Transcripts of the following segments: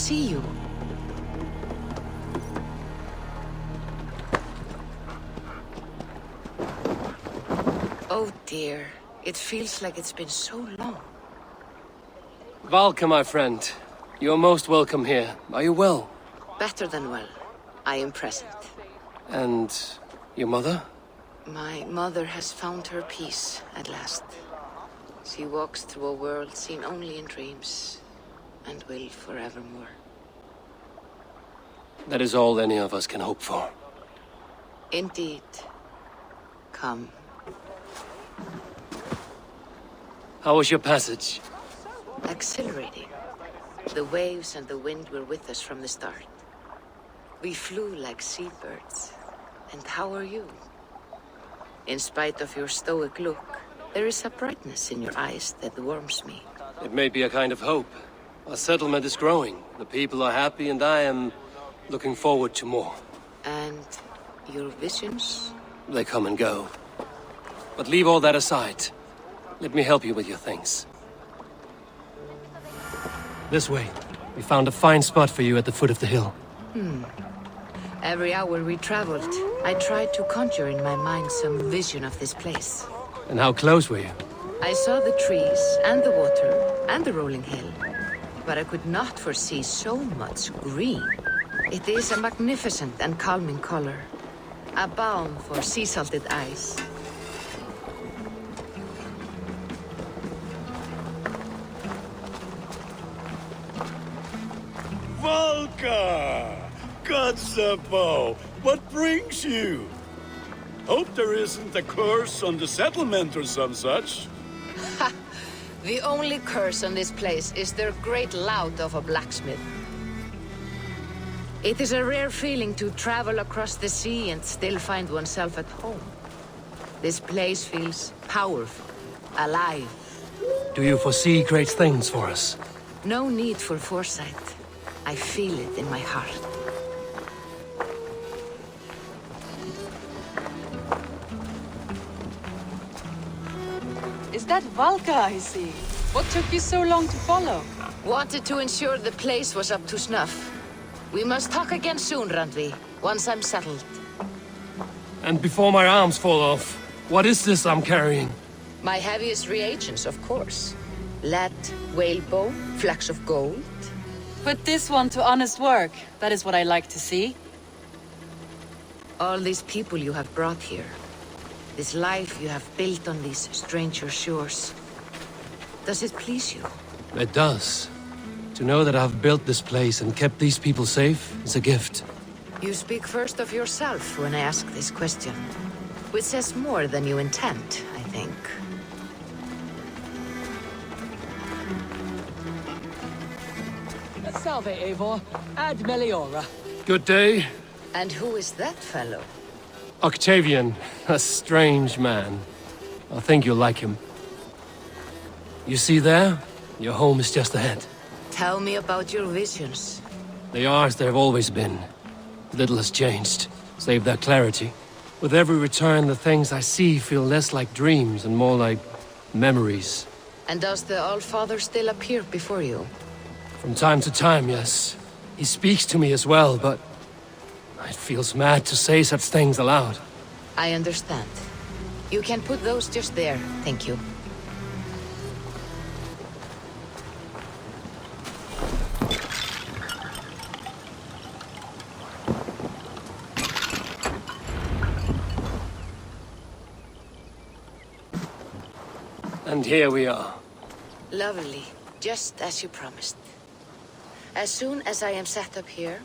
see you. Oh dear, it feels like it's been so long. Valka, my friend. You're most welcome here. Are you well? Better than well. I am present. And your mother? My mother has found her peace at last. She walks through a world seen only in dreams, and will forevermore. That is all any of us can hope for. Indeed. Come. How was your passage? Exhilarating. The waves and the wind were with us from the start. We flew like seabirds. And how are you? In spite of your stoic look, there is a brightness in your eyes that warms me. It may be a kind of hope. Our settlement is growing. The people are happy and I am looking forward to more. And your visions? They come and go. But leave all that aside. Let me help you with your things. This way. We found a fine spot for you at the foot of the hill. Every hour we traveled, I tried to conjure in my mind some vision of this place. And how close were you? I saw the trees, and the water, and the rolling hill. But I could not foresee so much green. It is a magnificent and calming color. A balm for sea-salted eyes. Valka! Godsapo! What brings you? Hope there isn't a curse on the settlement or some such. The only curse on this place is their great lout of a blacksmith. It is a rare feeling to travel across the sea and still find oneself at home. This place feels powerful, alive. Do you foresee great things for us? No need for foresight. I feel it in my heart. Is that Valka I see? What took you so long to follow? Wanted to ensure the place was up to snuff. We must talk again soon, Randvi, once I'm settled. And before my arms fall off, what is this I'm carrying? My heaviest reagents, of course. Lead, whalebone, flecks of gold. Put this one to honest work. That is what I like to see. All these people you have brought here. This life you have built on these stranger shores. Does it please you? It does. To know that I've built this place and kept these people safe is a gift. You speak first of yourself when I ask this question. Which says more than you intend, I think. Salve, Eivor. Ad Meliora. Good day. And who is that fellow? Octavian, a strange man. I think you'll like him. You see there? Your home is just ahead. Tell me about your visions. They are as they've always been. Little has changed, save their clarity. With every return, the things I see feel less like dreams and more like memories. And does the Allfather still appear before you? From time to time, yes. He speaks to me as well, but it feels mad to say such things aloud. I understand. You can put those just there, thank you. And here we are. Lovely, just as you promised. As soon as I am set up here,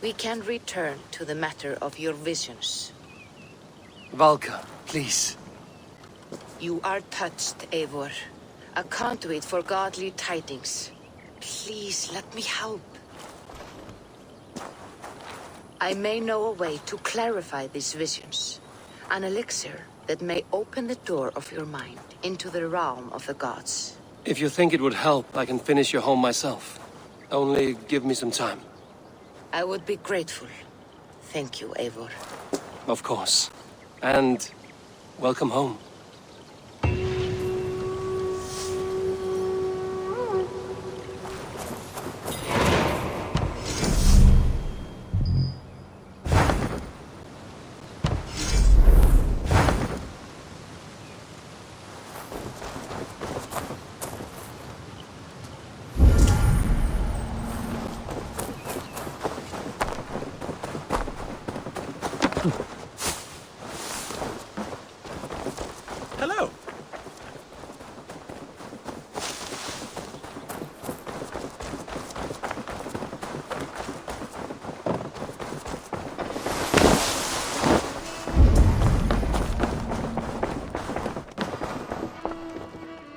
we can return to the matter of your visions. Valka, please. You are touched, Eivor. A conduit for godly tidings. Please, let me help. I may know a way to clarify these visions. An elixir that may open the door of your mind into the realm of the gods. If you think it would help, I can finish your home myself. Only give me some time. I would be grateful. Thank you, Eivor. Of course. And welcome home.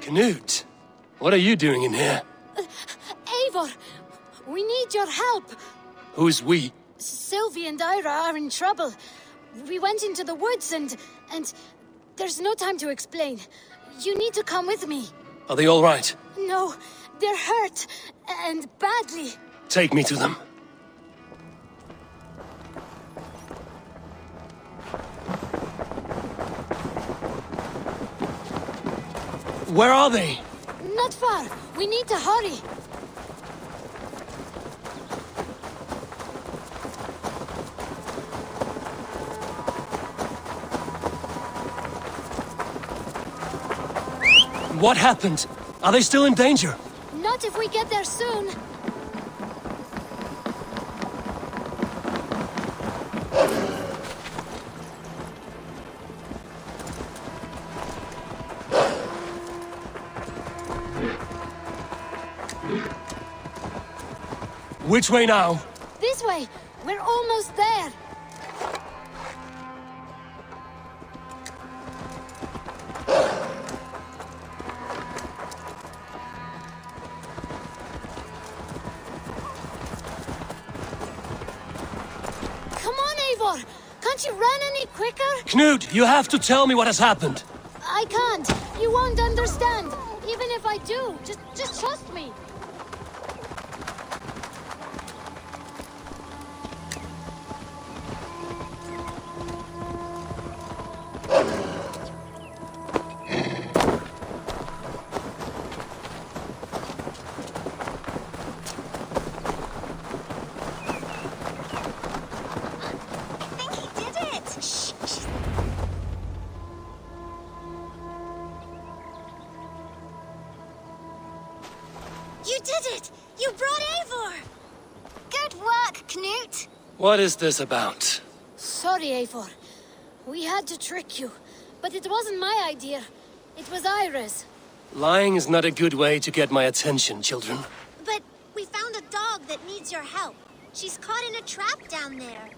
Knut, what are you doing in here? Eivor, we need your help. Who's we? Sylvie and Ira are in trouble. We went into the woods and there's no time to explain. You need to come with me. Are they all right? No, they're hurt, and badly. Take me to them. Where are they? Not far. We need to hurry. What happened? Are they still in danger? Not if we get there soon. Which way now? This way. We're almost there. Come on, Eivor. Can't you run any quicker? Knut, you have to tell me what has happened. I can't. You won't understand. Even if I do, just trust me. You did it! You brought Eivor! Good work, Knut! What is this about? Sorry, Eivor. We had to trick you. But it wasn't my idea. It was Ira's. Lying is not a good way to get my attention, children. But we found a dog that needs your help. She's caught in a trap down there.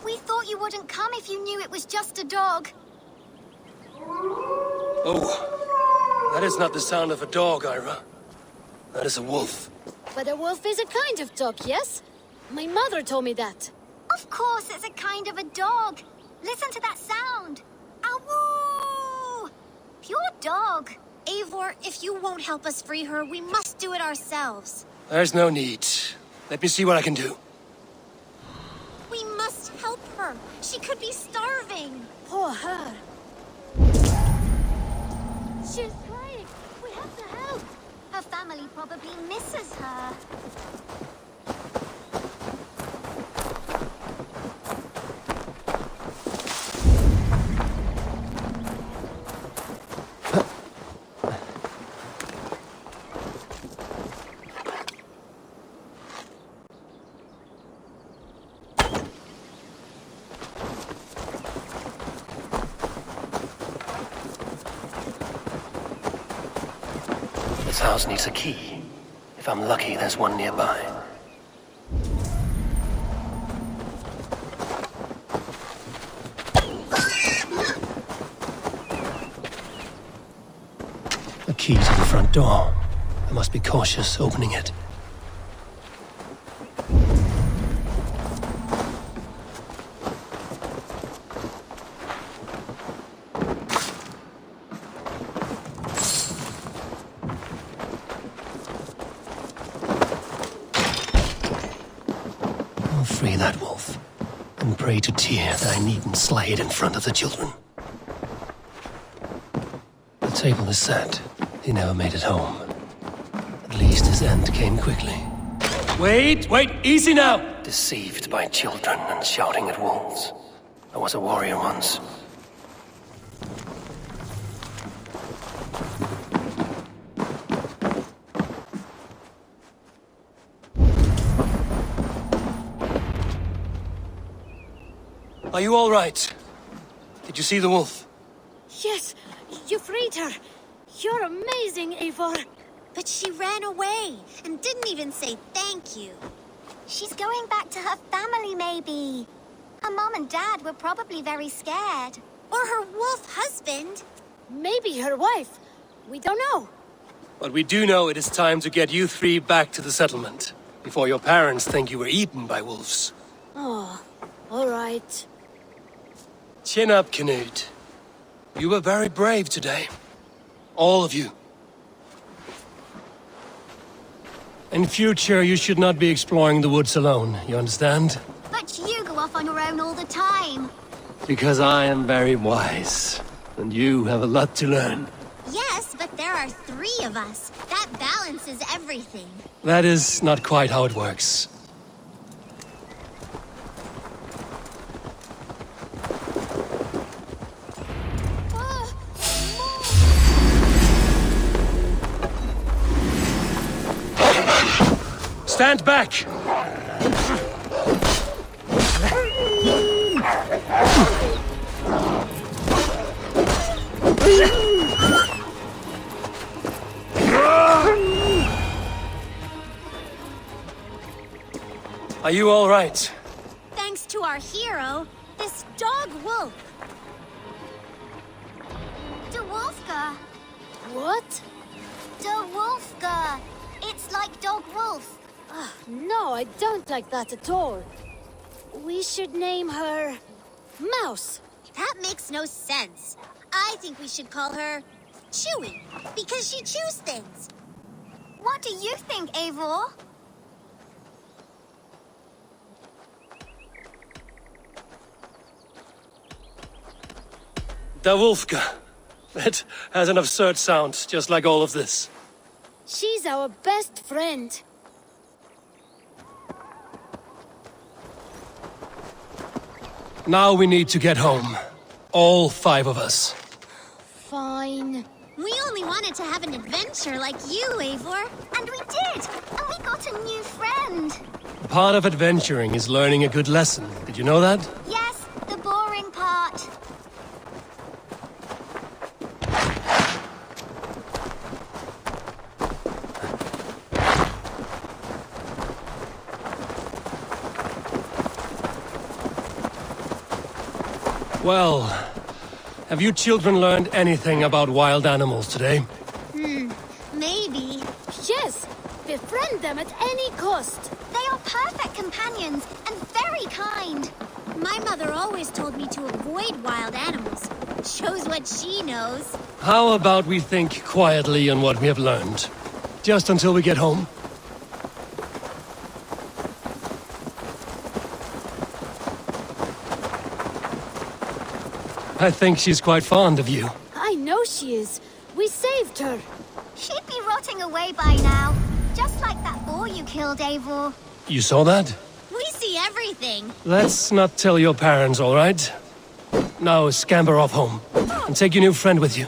We thought you wouldn't come if you knew it was just a dog. Oh, that is not the sound of a dog, Ira. That is a wolf. But a wolf is a kind of dog, yes? My mother told me that. Of course it's a kind of a dog. Listen to that sound. Awoo! Pure dog. Eivor, if you won't help us free her, we must do it ourselves. There's no need. Let me see what I can do. We must help her. She could be starving. Poor her. She's crying. We have to help. Her family probably misses her. This house needs a key. If I'm lucky, there's one nearby. A key to the front door. I must be cautious opening it. I'll free that wolf and pray to Tyr that I needn't slay it in front of the children. The table is set. He never made it home. At least his end came quickly. Wait, easy now! Deceived by children and shouting at wolves. I was a warrior once. Are you all right? Did you see the wolf? Yes, you freed her. You're amazing, Eivor. But she ran away and didn't even say thank you. She's going back to her family, maybe. Her mom and dad were probably very scared. Or her wolf husband. Maybe her wife. We don't know. But we do know it is time to get you three back to the settlement, before your parents think you were eaten by wolves. Oh, all right. Chin up, Canute. You were very brave today. All of you. In future, you should not be exploring the woods alone, you understand? But you go off on your own all the time. Because I am very wise, and you have a lot to learn. Yes, but there are 3 of us. That balances everything. That is not quite how it works. Stand back! Are you all right? Thanks to our hero, this dog wolf. De Wolfka. What? De Wolfka. It's like dog wolf. No, I don't like that at all. We should name her... Mouse. That makes no sense. I think we should call her Chewy, because she chews things. What do you think, Eivor? Da Wolfka. It has an absurd sound, just like all of this. She's our best friend. Now we need to get home. All 5 of us. Fine. We only wanted to have an adventure like you, Eivor. And we did! And we got a new friend. Part of adventuring is learning a good lesson. Did you know that? Yes, the boring part. Well, have you children learned anything about wild animals today? Maybe. Yes, befriend them at any cost. They are perfect companions and very kind. My mother always told me to avoid wild animals. Shows what she knows. How about we think quietly on what we have learned? Just until we get home? I think she's quite fond of you. I know she is. We saved her. She'd be rotting away by now. Just like that boar you killed, Eivor. You saw that? We see everything. Let's not tell your parents, all right? Now scamper off home. And take your new friend with you.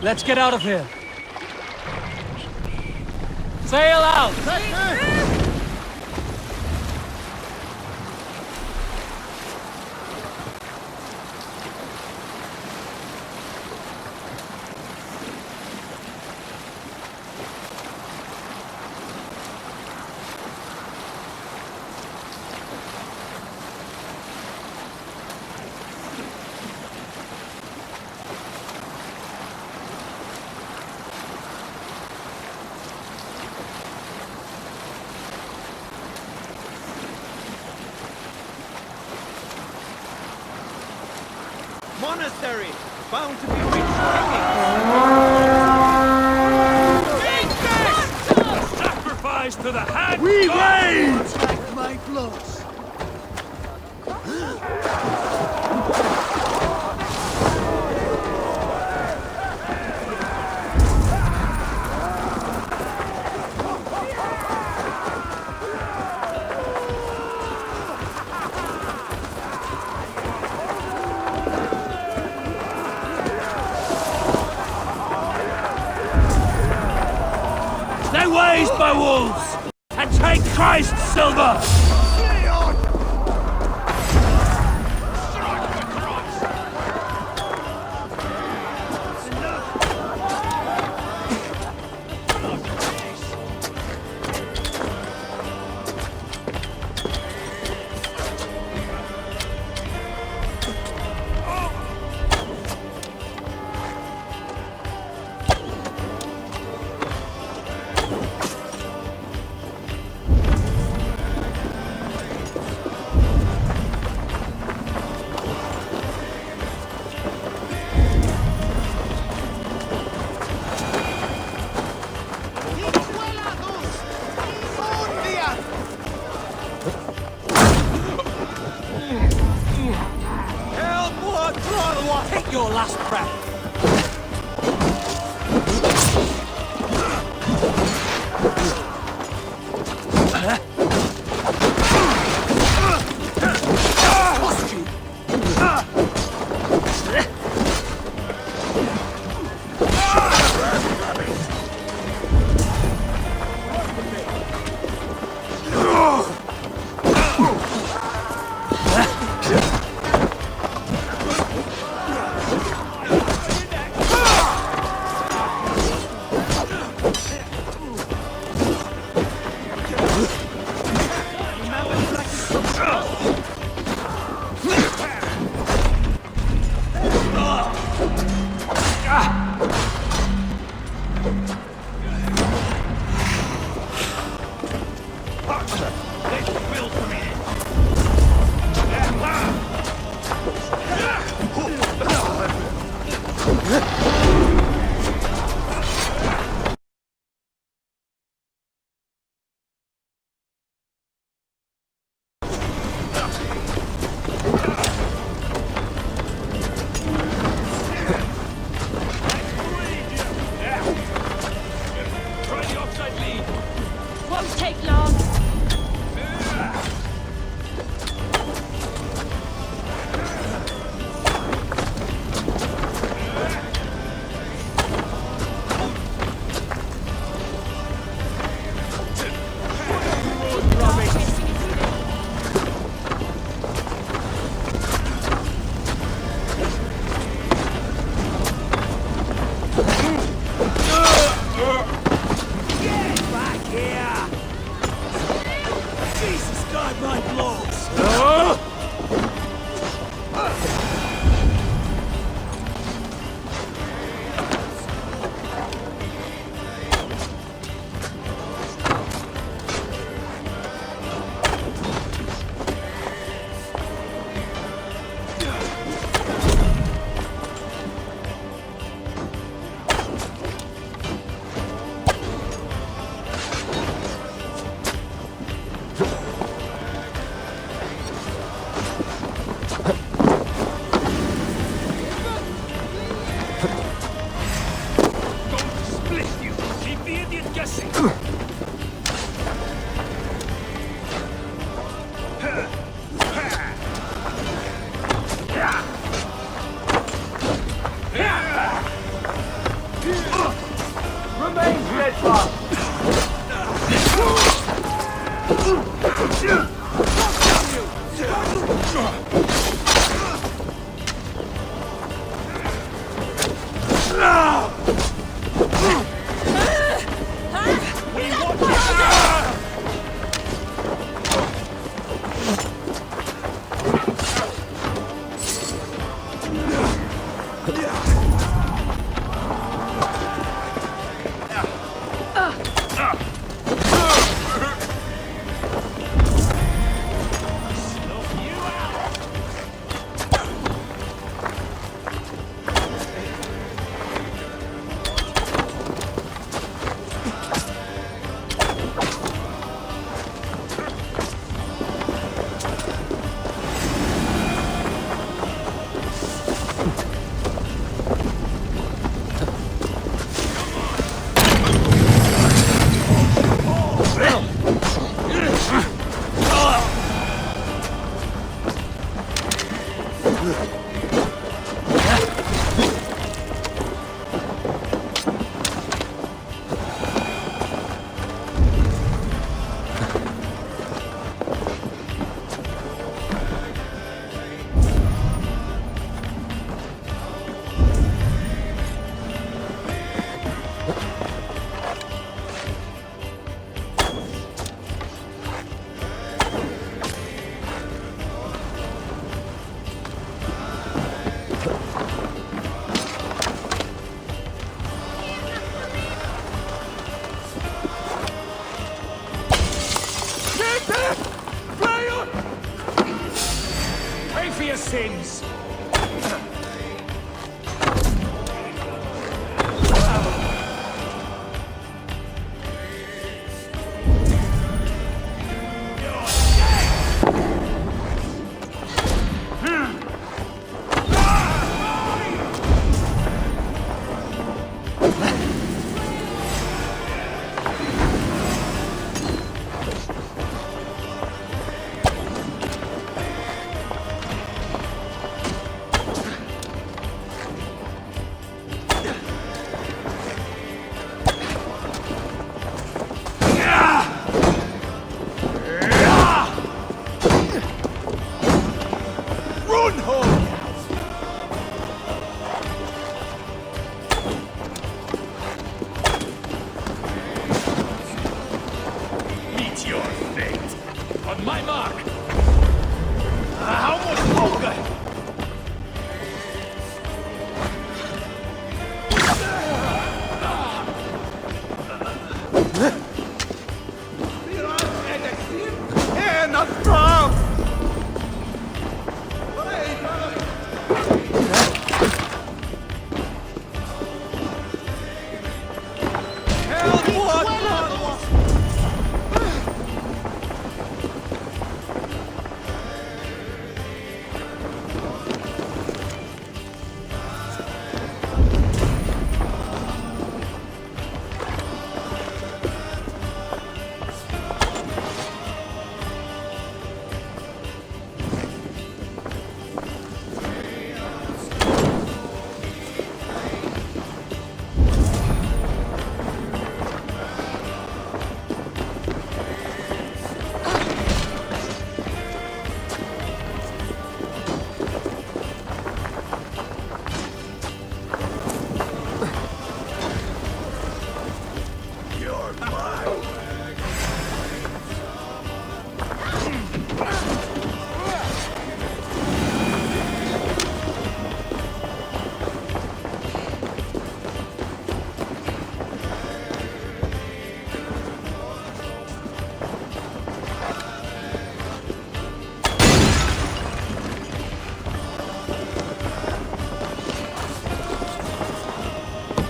Let's get out of here. Sail out! Monastery, bound to be rich Sacrifice to the hand! We wait! like my clothes. Stay waste by wolves! And take Christ's silver! Take your last breath. Pay for your sins!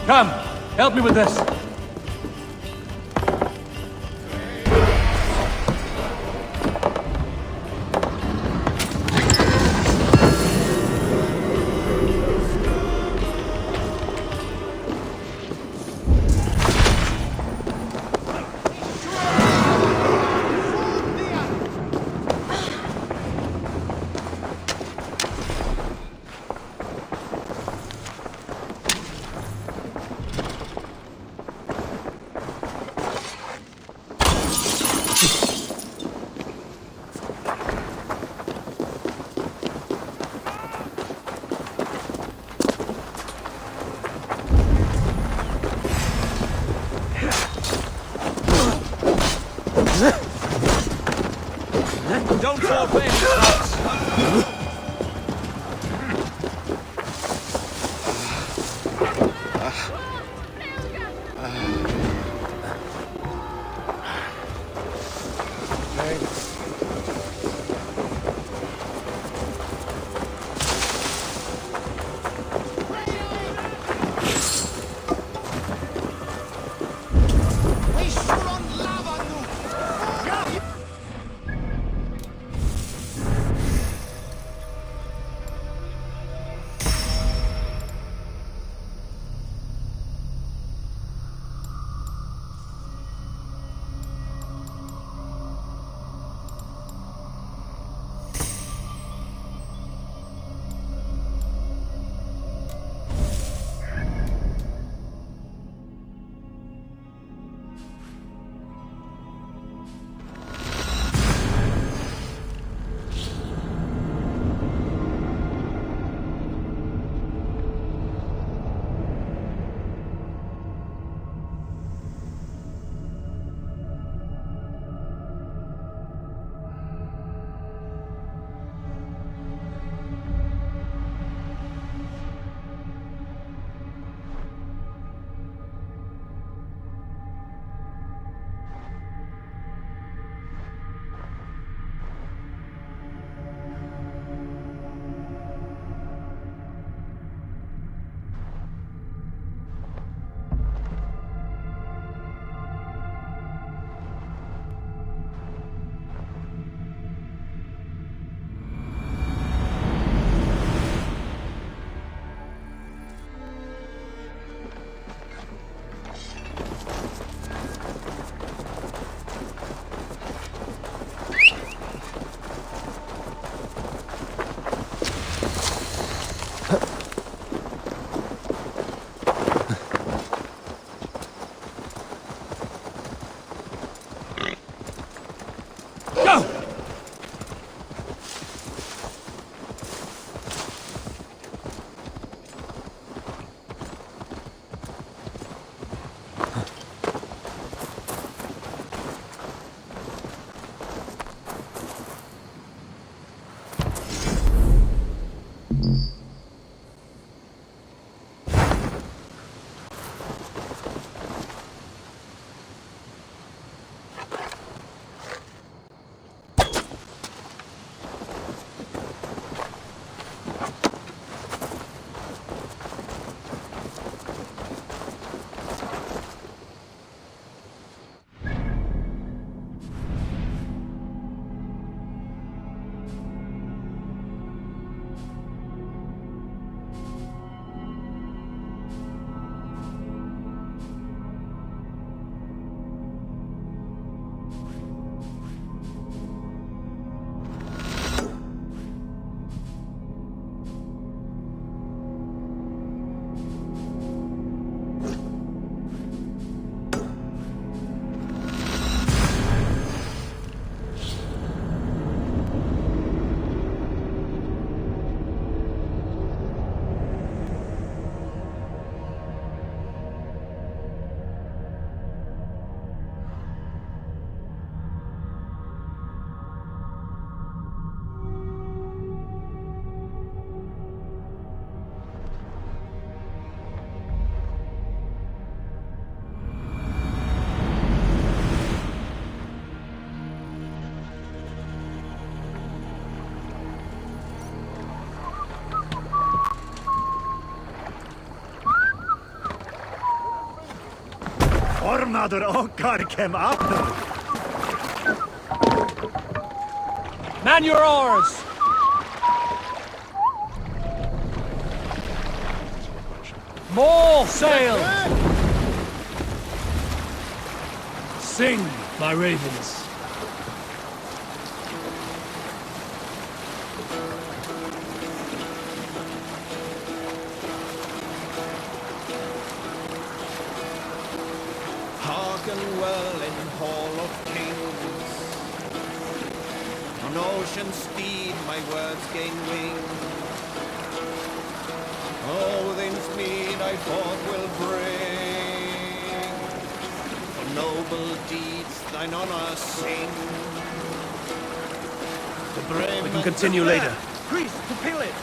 Come, help me with this. Don't fall back! Ormader okkar kem after. Man your oars! More sail! Sing, my ravens. Hearken well in Hall of Kings. On ocean speed my words gain wing. Odin's mead I forth will bring. For noble deeds thine honor sing. The brave We can continue later. Greece to pillage!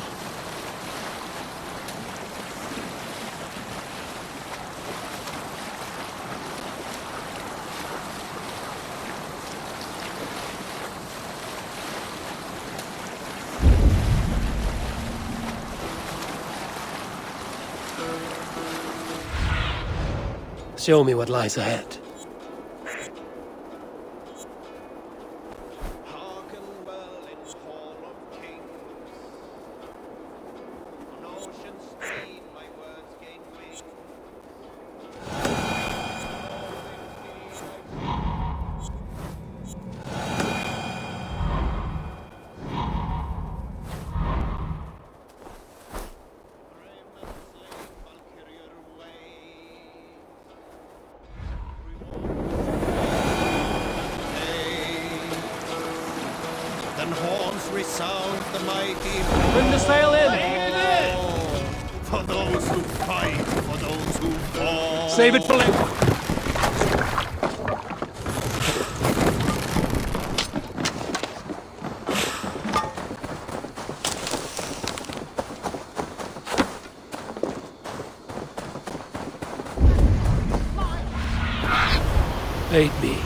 Show me what lies ahead. Hearken well in Hall of Kings. On ocean speed my words gain wing. Then horns resound the mighty Bring the sail in! for those who fight, for those who fall. Save it for later. Aid me.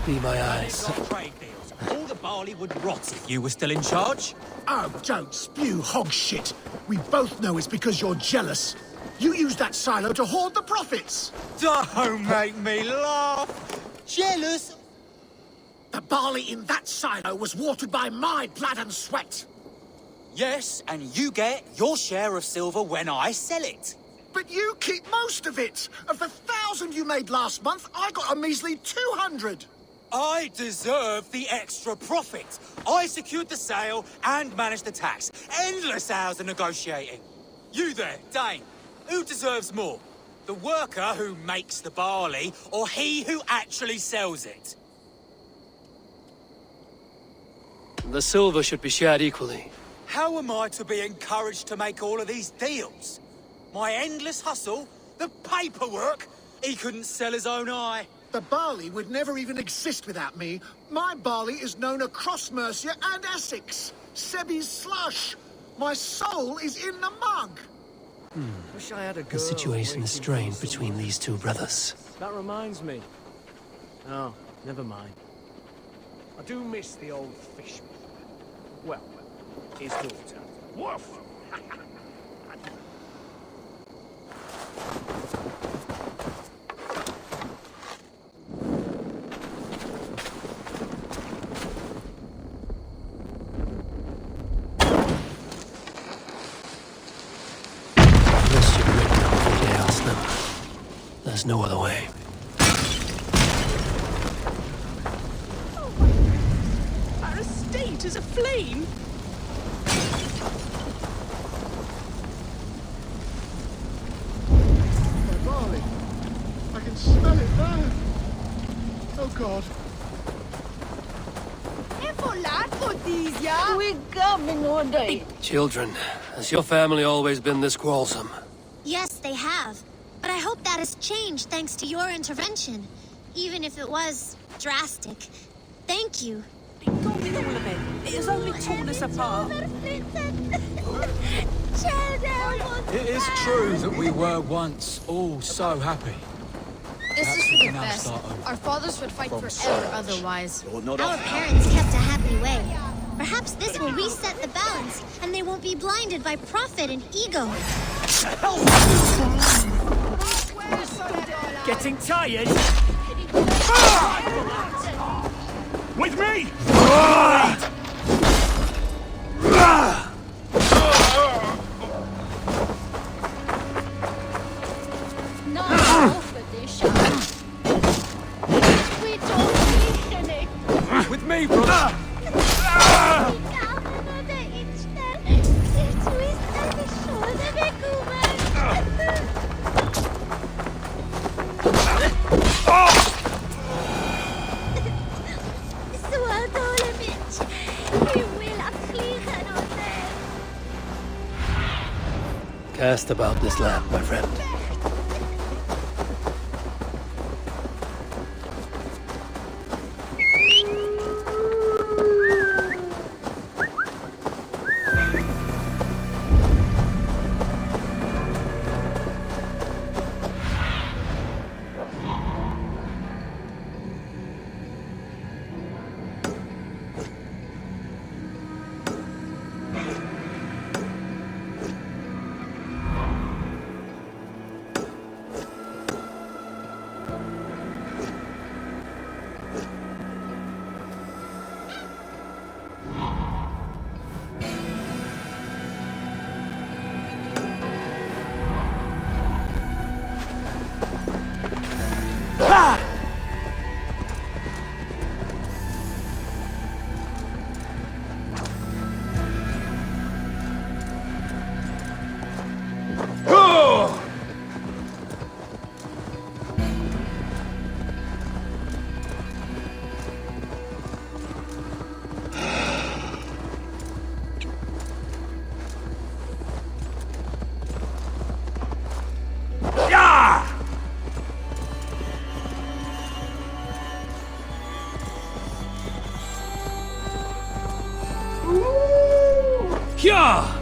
Be my eyes. Trade deals. All the barley would rot if you were still in charge. Oh, don't spew hog shit. We both know it's because you're jealous. You used that silo to hoard the profits. Don't make me laugh. Jealous? The barley in that silo was watered by my blood and sweat. Yes, and you get your share of silver when I sell it. But you keep most of it. Of the 1,000 you made last month, I got a measly 200. I deserve the extra profit. I secured the sale and managed the tax. Endless hours of negotiating. You there, Dane. Who deserves more? The worker who makes the barley, or he who actually sells it? The silver should be shared equally. How am I to be encouraged to make all of these deals? My endless hustle? The paperwork? He couldn't sell his own eye. The barley would never even exist without me. My barley is known across Mercia and Essex. Sebi's slush. My soul is in the mug. Wish I had a girl. The situation is strained between these two brothers. That reminds me. Oh, never mind. I do miss the old fishman. Well, his daughter. Woof! Unless you've written them before they ask them. There's no other way. Our estate is aflame. My barley. I can smell it now. Oh, God. Children, has your family always been this quarrelsome? Yes, they have. But I hope that has changed thanks to your intervention. Even if it was drastic. Thank you. Be gone with all of it. It has only torn us apart. It is true that we were once all so happy. This is for the best. start over. Our fathers would fight forever otherwise. Our parents kept a happy way. Perhaps this will reset the balance, and they won't be blinded by profit and ego. Getting tired? With me! With me, brother! Cast about this land, my friend. Yeah!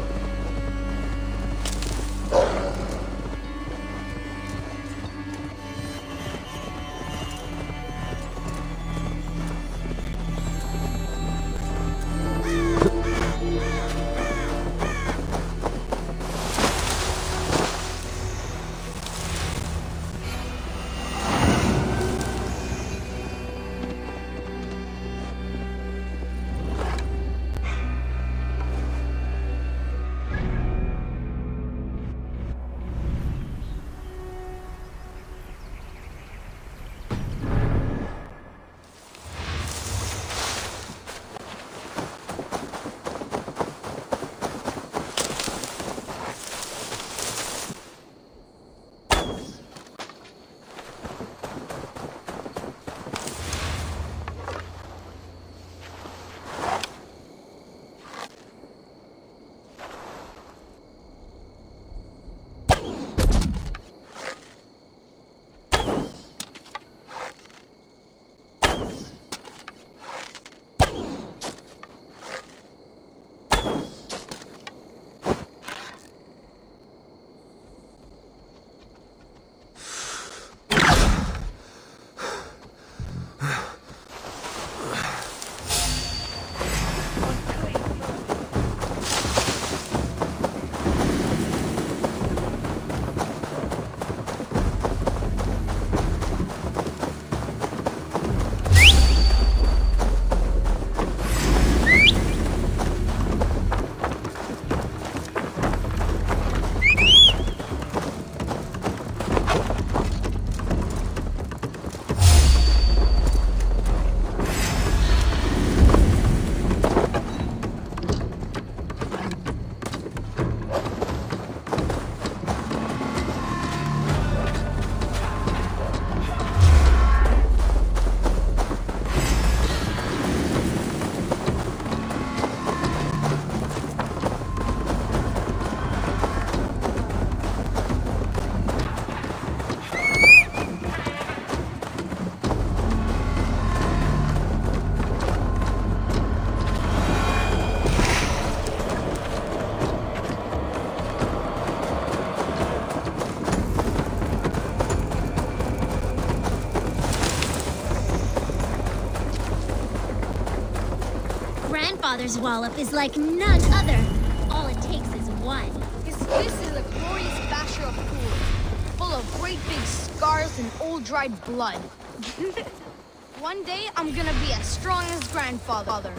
Grandfather's wallop is like none other. All it takes is one. His fist is a glorious basher of fools, full of great big scars and old dried blood. One day, I'm gonna be as strong as grandfather.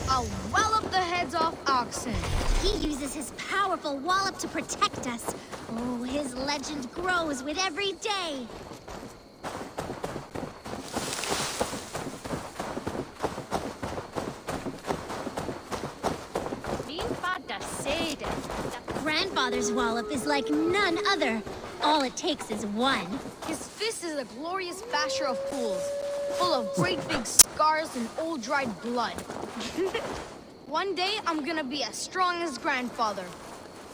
I'll wallop the heads off oxen. He uses his powerful wallop to protect us. Oh, his legend grows with every day. Grandfather's wallop is like none other. All it takes is one. His fist is a glorious basher of fools, full of great big scars and old dried blood. One day, I'm gonna be as strong as grandfather.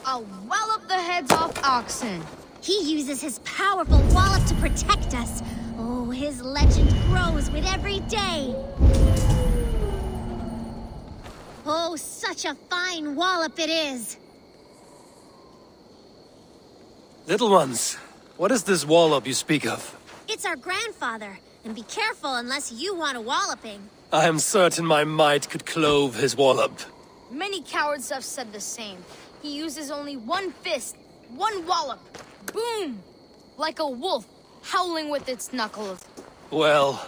I'll wallop the heads off oxen. He uses his powerful wallop to protect us. Oh, his legend grows with every day. Oh, such a fine wallop it is. Little ones, what is this wallop you speak of? It's our grandfather, and be careful unless you want a walloping. I am certain my might could clove his wallop. Many cowards have said the same. He uses only one fist, one wallop. Boom! Like a wolf, howling with its knuckles. Well,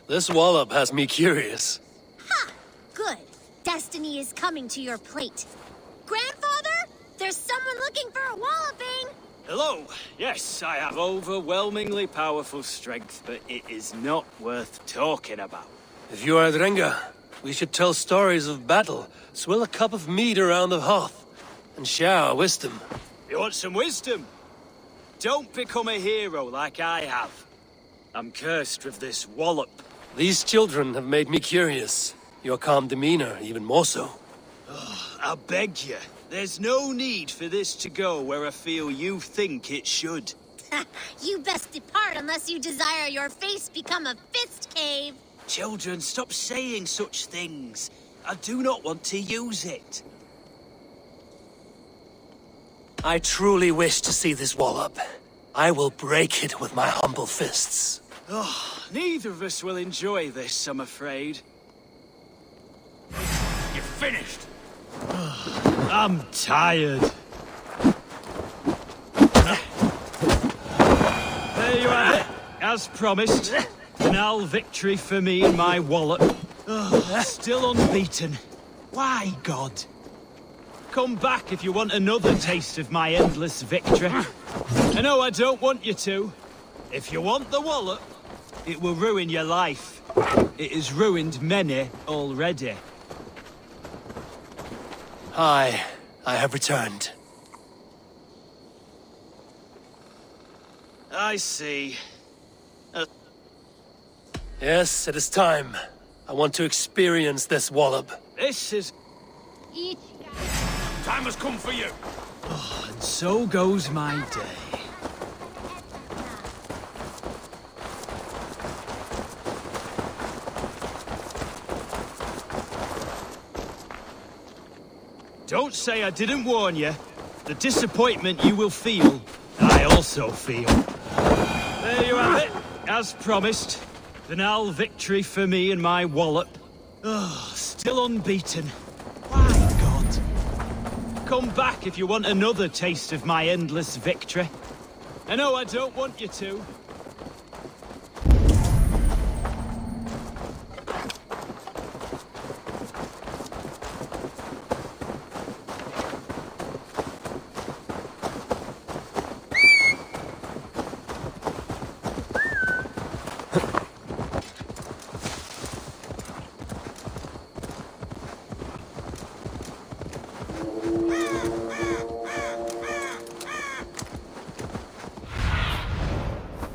this wallop has me curious. Ha! Good. Destiny is coming to your plate. Grandfather, there's someone looking for a walloping. Hello. Yes, I have overwhelmingly powerful strength, but it is not worth talking about. If you are Drenga, we should tell stories of battle, swill a cup of mead around the hearth, and share our wisdom. You want some wisdom? Don't become a hero like I have. I'm cursed with this wallop. These children have made me curious. Your calm demeanor, even more so. Oh, I beg you. There's no need for this to go where I feel you think it should. You best depart unless you desire your face become a fist cave. Children, stop saying such things. I do not want to use it. I truly wish to see this wallop. I will break it with my humble fists. Oh, neither of us will enjoy this, I'm afraid. You're finished. I'm tired. There you have it. As promised, final victory for me and my wallop. Oh, still unbeaten. Why, God? Come back if you want another taste of my endless victory. I know I don't want you to. If you want the wallop, it will ruin your life. It has ruined many already. I have returned. I see. Yes, it is time. I want to experience this wallop. This is... Time has come for you. Oh, and so goes my day. Don't say I didn't warn you. The disappointment you will feel, I also feel. There you have it. As promised, final victory for me and my wallop. Oh, still unbeaten. Why, God? Come back if you want another taste of my endless victory. I know I don't want you to.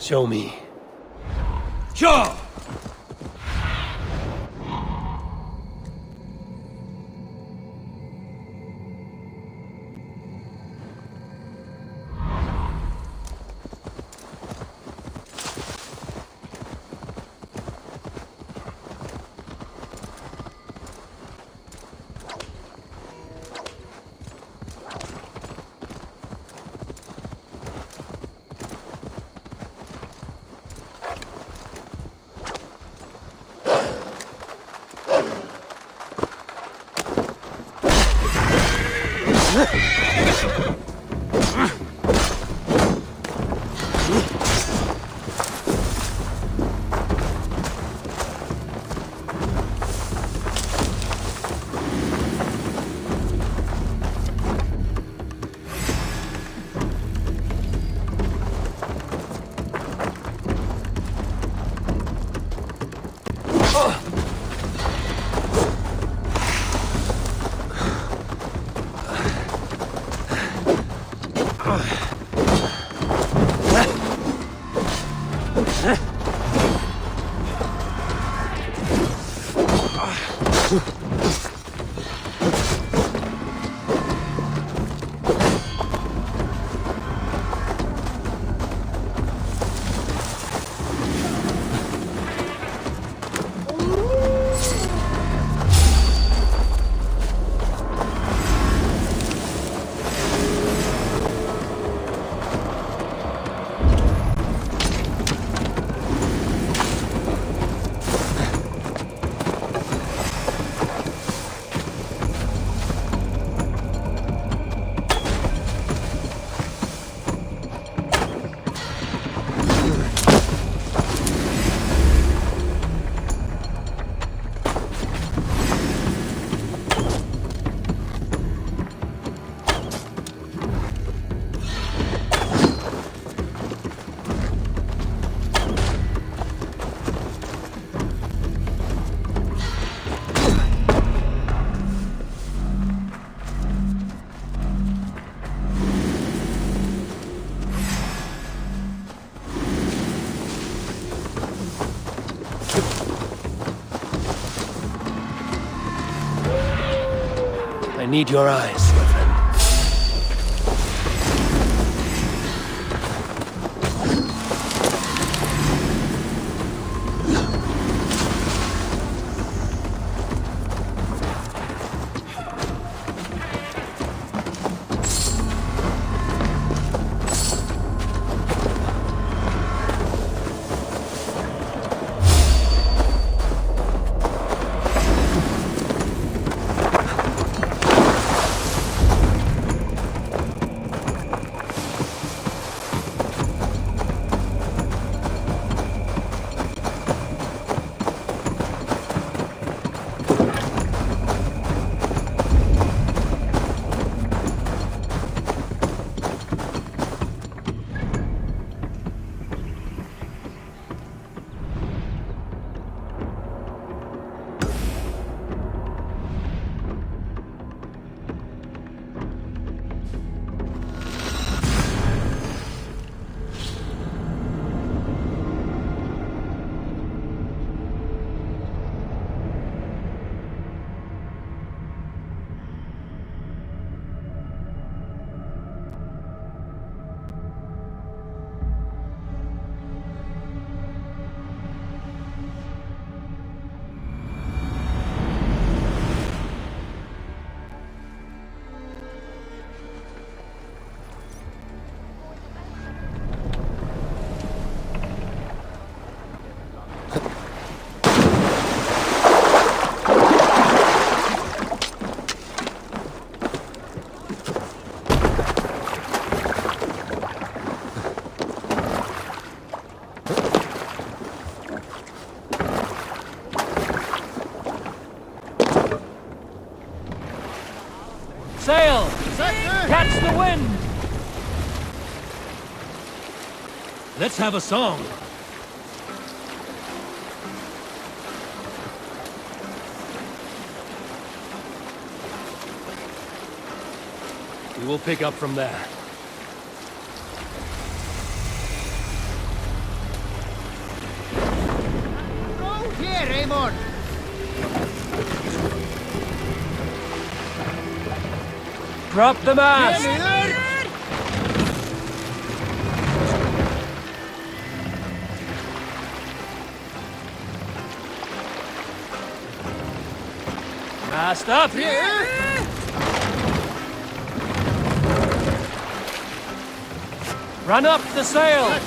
Show me. Sure! I need your eyes, my friend. Sail! Catch the wind! Let's have a song. We will pick up from there. Oh, here, Eivor! Drop the mast! Mast up! Run up the sail!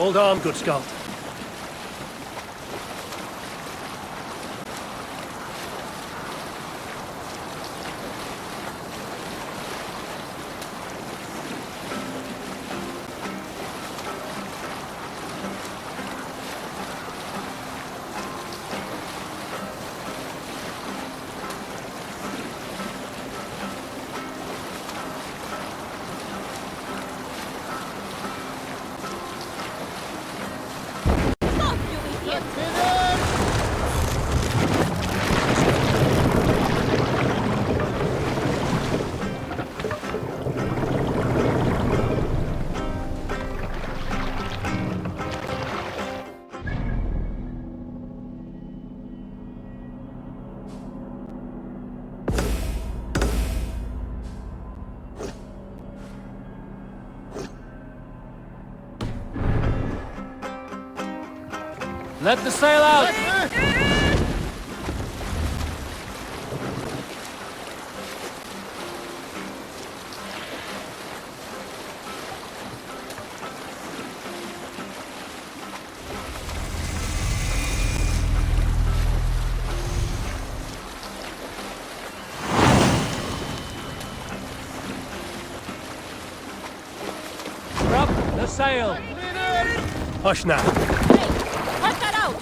Hold on, good Scott. Let the sail out! Drop the sail! Push now. Cut that out!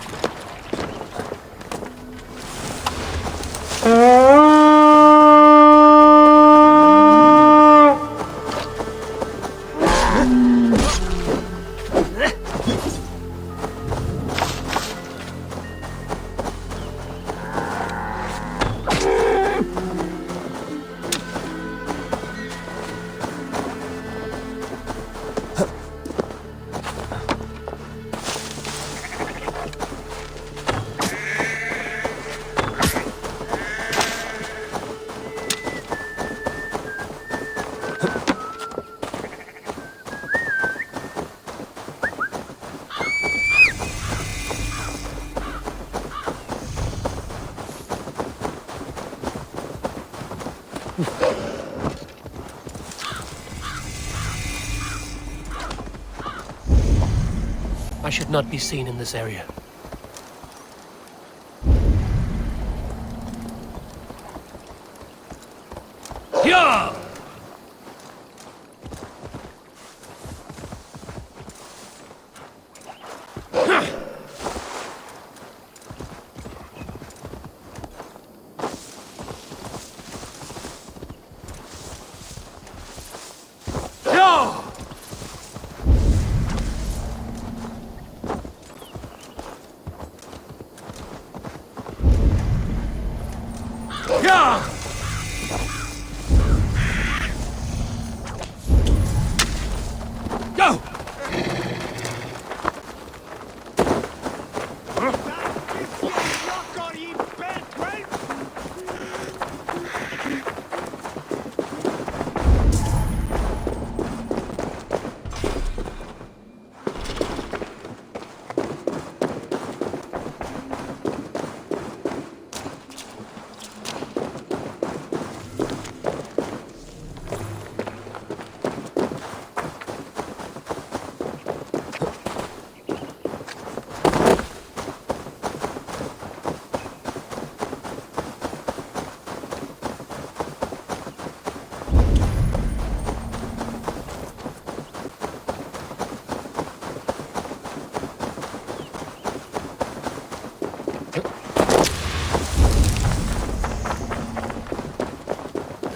I should not be seen in this area. Yeah! Go!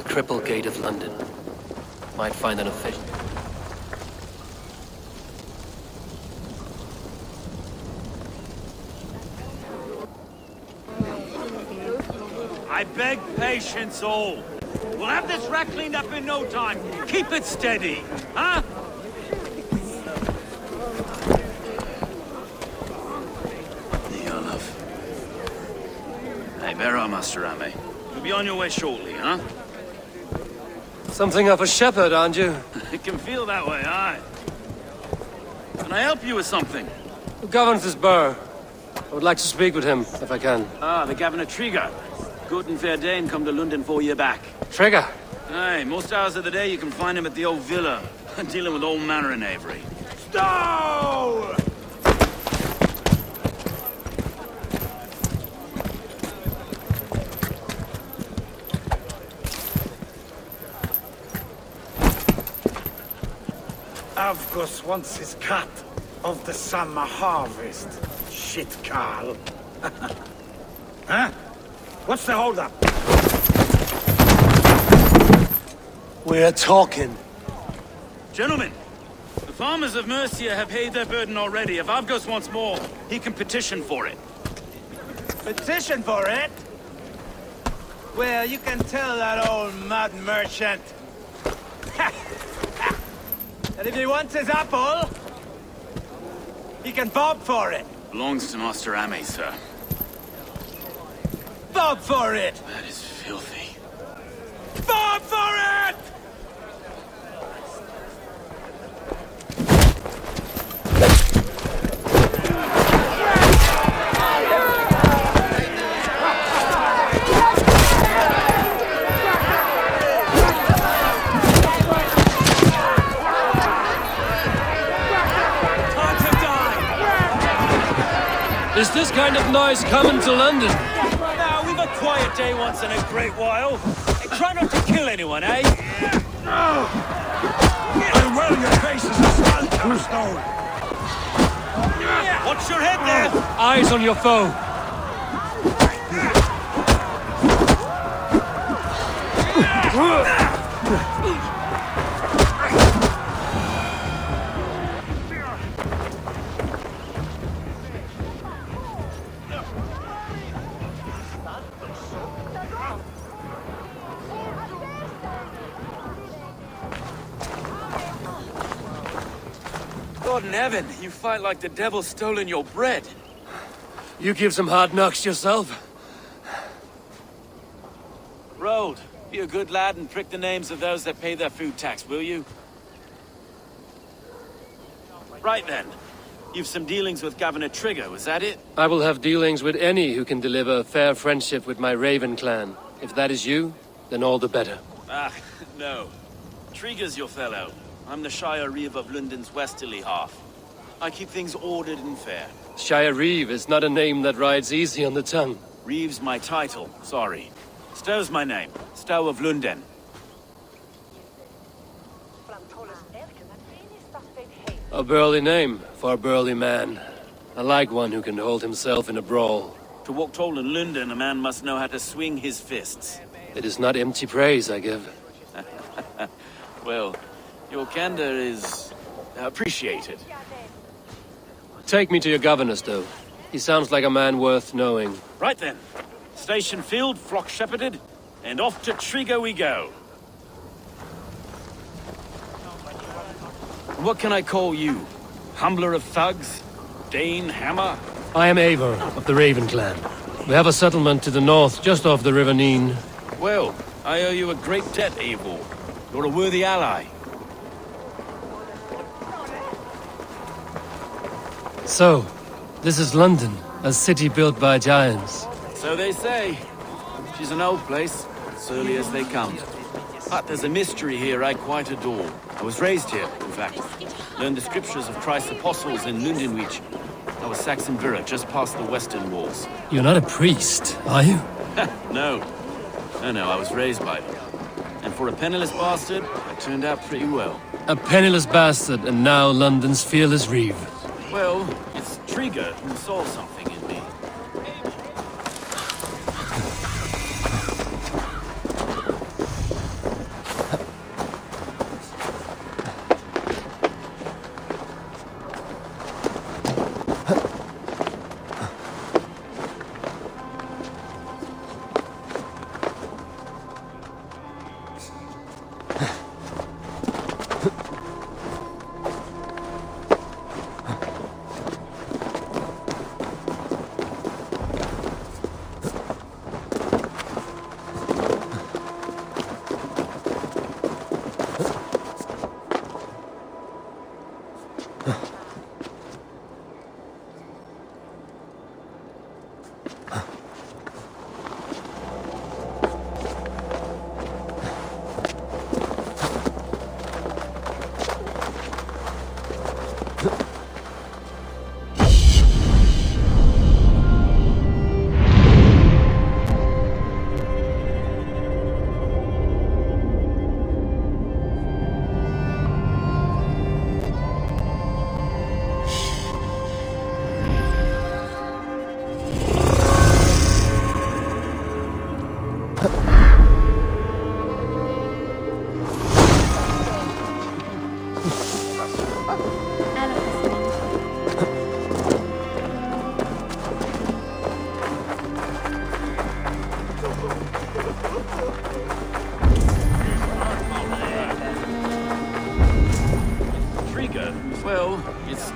Triple Gate of London. Might find an official. I beg patience, all. We'll have this wreck cleaned up in no time. Keep it steady, huh? Neolov. Eivor, Master Ame. You'll be on your way shortly, huh? Something of a shepherd, aren't you? It can feel that way, aye. Can I help you with something? Who governs this burr? I would like to speak with him, if I can. Ah, the Governor Trigger. Good and fair Dane come to London 4 year back. Trigger? Aye, most hours of the day you can find him at the old villa, dealing with all manner in Avery. Stow! Avgus wants his cut of the summer harvest. Shit, Carl. Huh? What's the holdup? We're talking. Gentlemen, the farmers of Mercia have paid their burden already. If Avgus wants more, he can petition for it. Petition for it? Well, you can tell that old mud merchant that if he wants his apple, he can bob for it. Belongs to Master Ame, sir. Bob for it! That is filthy. Bob for it! Is this kind of noise coming to London? Now, we've a quiet day once in a great while. Try not to kill anyone, eh? Well, your face is a skull stone. Watch your head there! Eyes on your foe. God in heaven, you fight like the devil's stolen your bread. You give some hard knocks yourself. Road, be a good lad and prick the names of those that pay their food tax, will you? Right then. You've some dealings with Governor Trigger, was that it? I will have dealings with any who can deliver a fair friendship with my Raven clan. If that is you, then all the better. Ah, no. Trigger's your fellow. I'm the Shire Reeve of Lunden's westerly half. I keep things ordered and fair. Shire Reeve is not a name that rides easy on the tongue. Reeve's my title, sorry. Stow's my name. Stow of Lunden. A burly name for a burly man. I like one who can hold himself in a brawl. To walk tall in Lunden, a man must know how to swing his fists. It is not empty praise I give. Well, your candor is appreciated. Take me to your governor, Stow. He sounds like a man worth knowing. Right then. Station filled, flock shepherded, and off to Trigger we go. What can I call you? Humbler of thugs? Dane Hammer? I am Eivor of the Raven clan. We have a settlement to the north, just off the River Neen. Well, I owe you a great debt, Eivor. You're a worthy ally. So, this is London, a city built by giants. So they say. She's an old place, surly as they come. But there's a mystery here I quite adore. I was raised here, in fact. Learned the scriptures of Christ's apostles in Lundenwich. I was Saxon Villa, just past the western walls. You're not a priest, are you? No. No, I was raised by them. And for a penniless bastard, I turned out pretty well. A penniless bastard, and now London's fearless Reeve. Well, it's Trigger who saw something in me.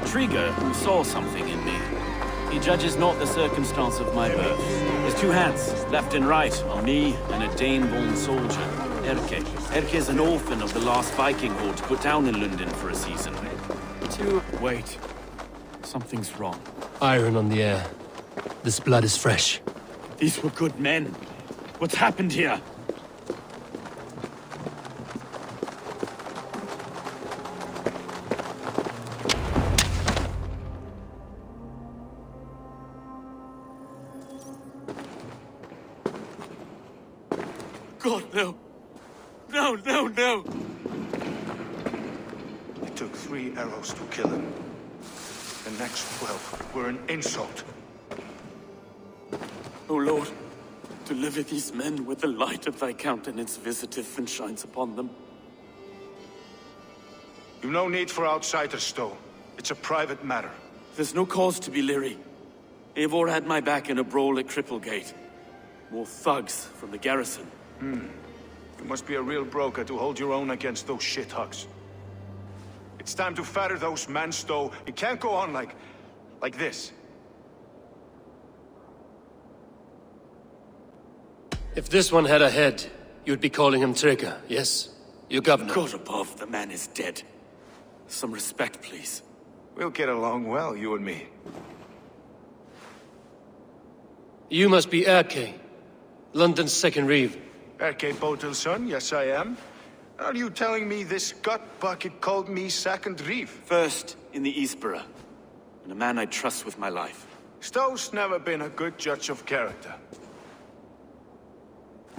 Trigger who saw something in me. He judges not the circumstance of my birth. His two hands, left and right, on me and a Dane-born soldier, Erke. Erke is an orphan of the last Viking horde put down in Lunden for a season. Wait. Something's wrong. Iron on the air. This blood is fresh. These were good men. What's happened here? God, no. No, no, no! It took 3 arrows to kill him. The next 12 were an insult. O Lord, deliver these men with the light of thy countenance visiteth and shines upon them. You've no need for outsiders, though. It's a private matter. There's no cause to be leery. Eivor had my back in a brawl at Cripplegate. More thugs from the garrison. You must be a real broker to hold your own against those shithugs. It's time to fetter those men, Stowe. It can't go on like this. If this one had a head, you'd be calling him Trigger, yes? Your governor. God above, the man is dead. Some respect, please. We'll get along well, you and me. You must be Erke, London's second reeve. Erke Botel's son, yes I am. Are you telling me this gut bucket called me second reeve? First in the Eastborough, and a man I trust with my life. Stowe's never been a good judge of character.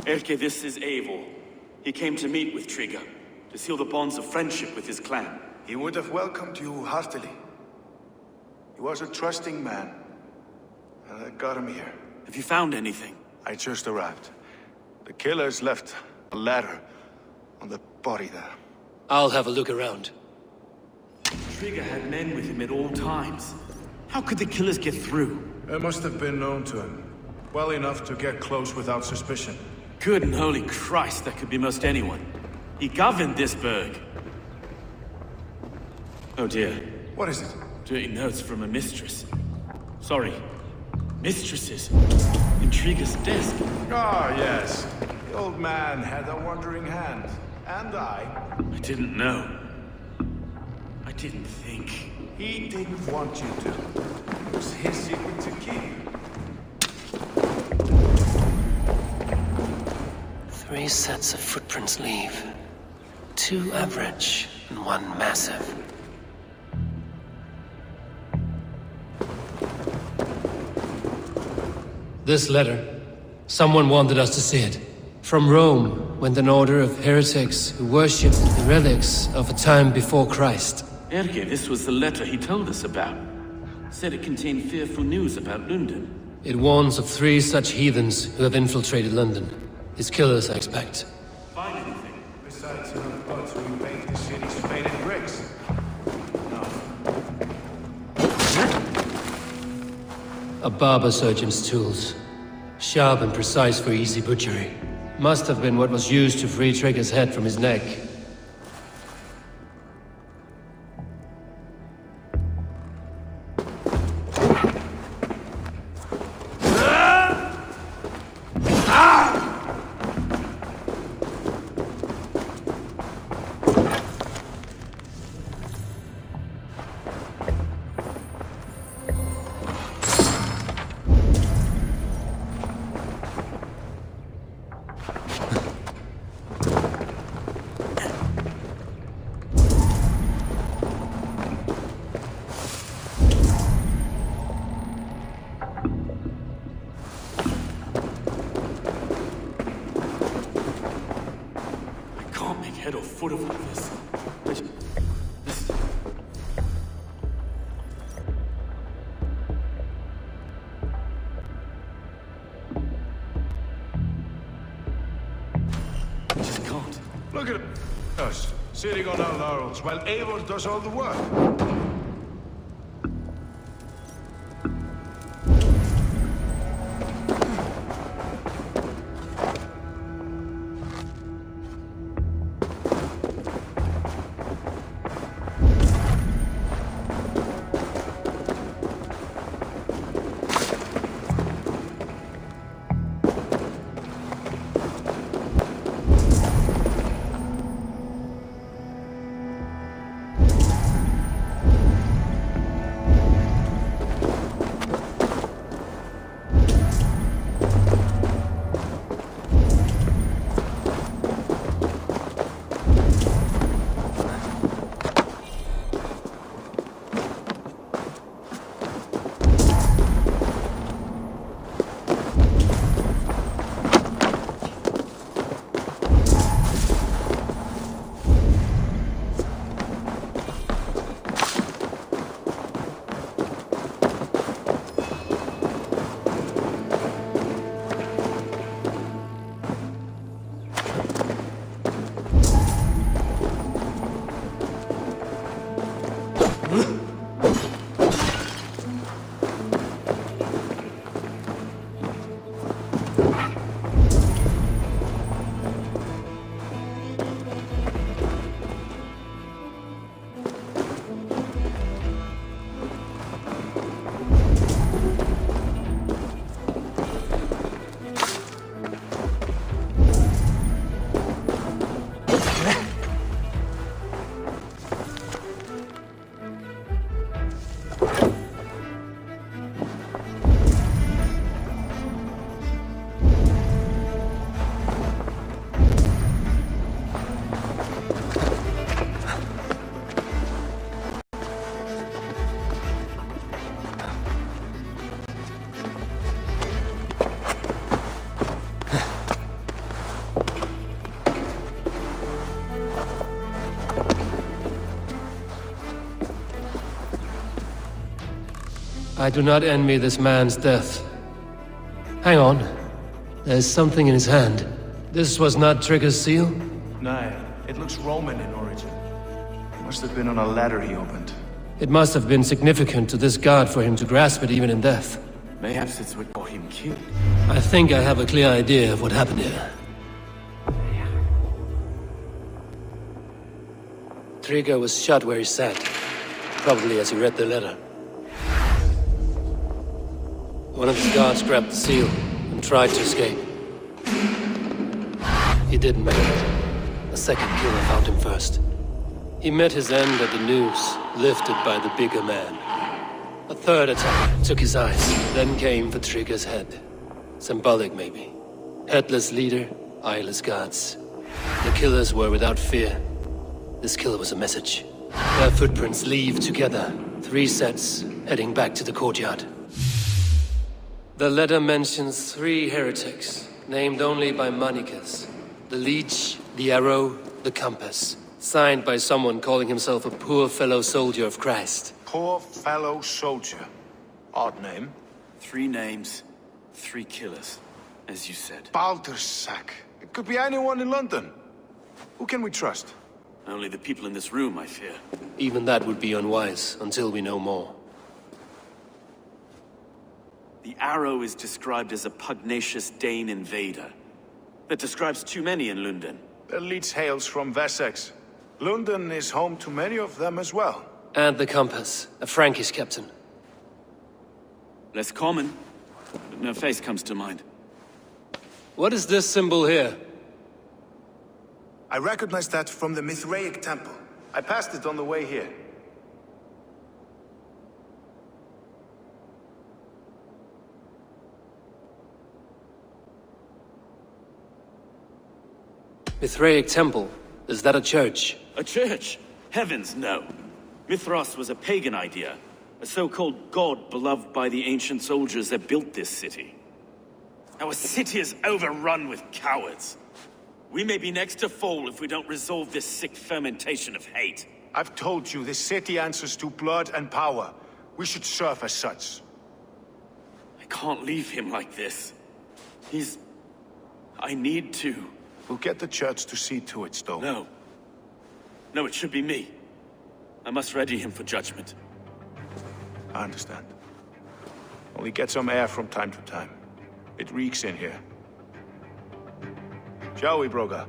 Erke, this is Eivor. He came to meet with Trigger, to seal the bonds of friendship with his clan. He would have welcomed you heartily. He was a trusting man, and I got him here. Have you found anything? I just arrived. The killers left a ladder on the body there. I'll have a look around. Trigger had men with him at all times. How could the killers get through? It must have been known to him. Well enough to get close without suspicion. Good and holy Christ, that could be most anyone. He governed this burg. Oh dear. What is it? Dirty notes from a mistress. Sorry. Mistresses. In Trigger's desk. Ah, yes. The old man had a wandering hand. And I didn't know. I didn't think. He didn't want you to. It was his secret to keep. 3 sets of footprints leave. 2 average and 1 massive. This letter. Someone wanted us to see it. From Rome went an order of heretics who worshipped the relics of a time before Christ. Erke, this was the letter he told us about. Said it contained fearful news about Lunden. It warns of 3 such heathens who have infiltrated London. His killers, I expect. Find anything? Besides enough blood to repaint the city's faded bricks. No. A barber surgeon's tools. Sharp and precise for easy butchery. Must have been what was used to free Trigger's head from his neck. Head or foot of all this. I just can't. Look at us, sitting on our laurels, while Eivor does all the work. I do not envy this man's death. Hang on. There's something in his hand. This was not Trigger's seal? No, it looks Roman in origin. Must have been on a ladder he opened. It must have been significant to this god for him to grasp it even in death. Perhaps it's what got him killed. I think I have a clear idea of what happened here. Trigger was shot where he sat, probably as he read the letter. One of his guards grabbed the seal and tried to escape. He didn't make it. A second killer found him first. He met his end at the noose, lifted by the bigger man. A third attack took his eyes, then came for Trigger's head. Symbolic, maybe. Headless leader, eyeless guards. The killers were without fear. This killer was a message. Their footprints leave together. 3 sets, heading back to the courtyard. The letter mentions 3 heretics, named only by monikers. The Leech, the Arrow, the Compass. Signed by someone calling himself a poor fellow soldier of Christ. Poor fellow soldier. Odd name. 3 names, 3 killers, as you said. Baldersack. It could be anyone in London. Who can we trust? Only the people in this room, I fear. Even that would be unwise, until we know more. The Arrow is described as a pugnacious Dane invader. That describes too many in Lunden. The Leech hails from Wessex. Lunden is home to many of them as well. And the Compass, a Frankish captain. Less common, but no face comes to mind. What is this symbol here? I recognize that from the Mithraic temple. I passed it on the way here. Mithraic temple? Is that a church? A church? Heavens, no. Mithras was a pagan idea. A so-called god beloved by the ancient soldiers that built this city. Our city is overrun with cowards. We may be next to fall if we don't resolve this sick fermentation of hate. I've told you, this city answers to blood and power. We should serve as such. I can't leave him like this. I need to. We'll get the church to see to it, Stowe. No. No, it should be me. I must ready him for judgment. I understand. Only get some air from time to time. It reeks in here. Shall we, Broga?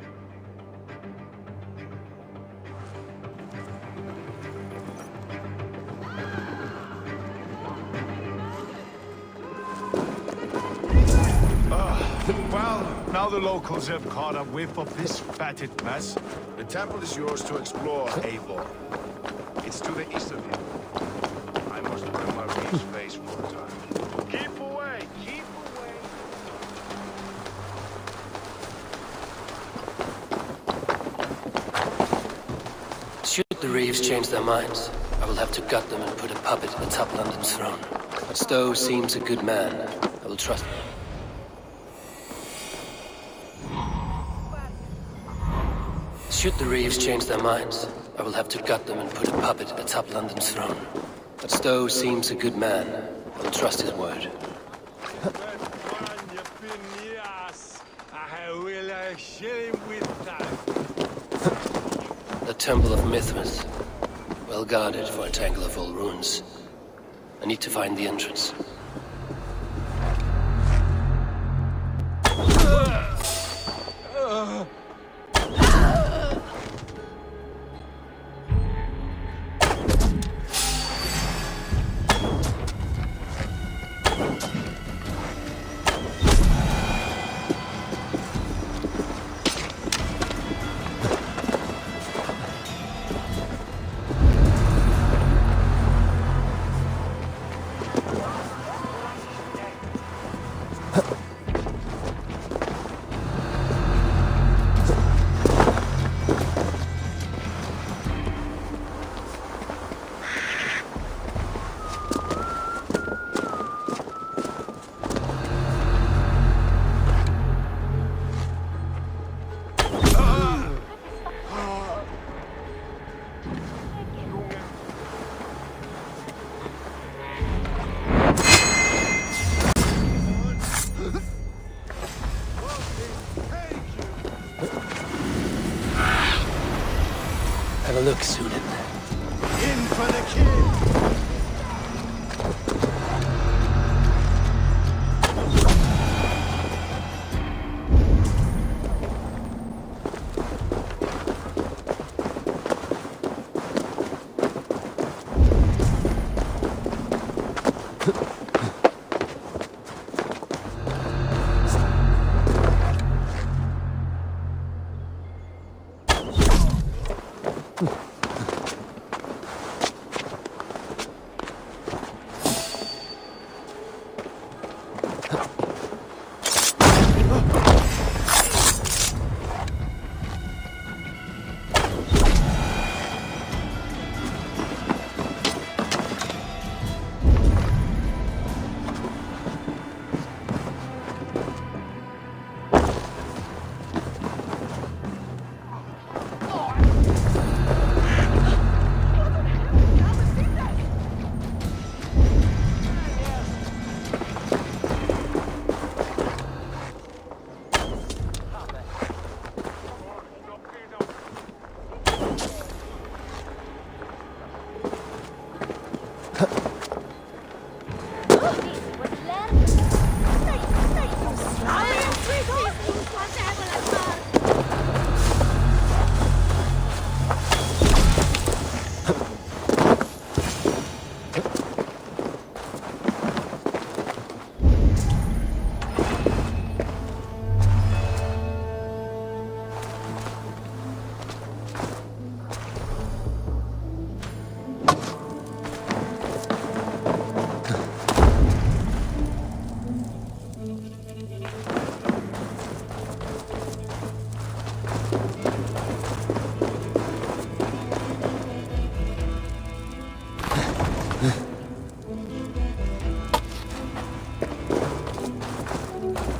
Well, now the locals have caught a whiff of this fatted mess. The temple is yours to explore, Eivor. It's to the east of you. I must wear my reef's face for a time. Keep away! Keep away! Should the Reeves change their minds, I will have to gut them and put a puppet atop London's throne. But Stowe seems a good man. I will trust him. Should the Reeves change their minds, I will have to gut them and put a puppet atop London's throne. But Stowe seems a good man. I will trust his word. The Temple of Mithras. Well guarded for a tangle of old ruins. I need to find the entrance.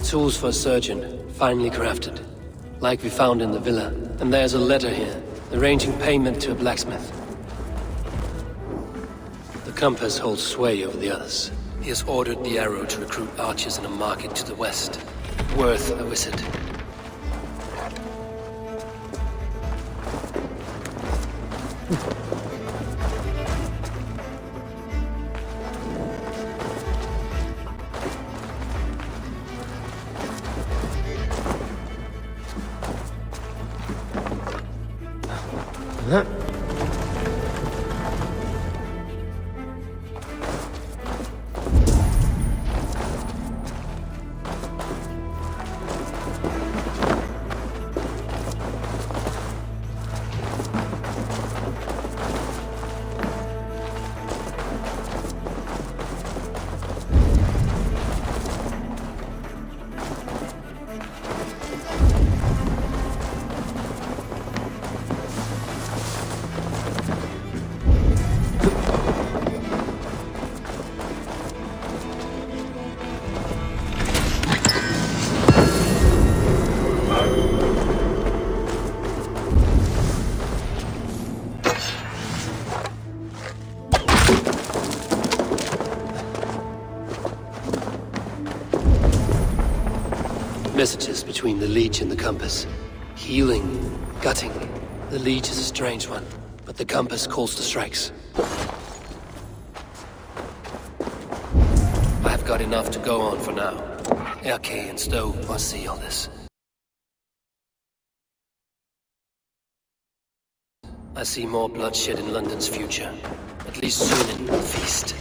Tools for a surgeon, finely crafted. Like we found in the villa. And there's a letter here, arranging payment to a blacksmith. The compass holds sway over the others. He has ordered the arrow to recruit archers in a market to the west. Worth a visit. Messages between the Leech and the Compass. Healing, gutting. The Leech is a strange one, but the Compass calls the strikes. I have got enough to go on for now. Erke and Stowe must see all this. I see more bloodshed in London's future. At least soon it will feast.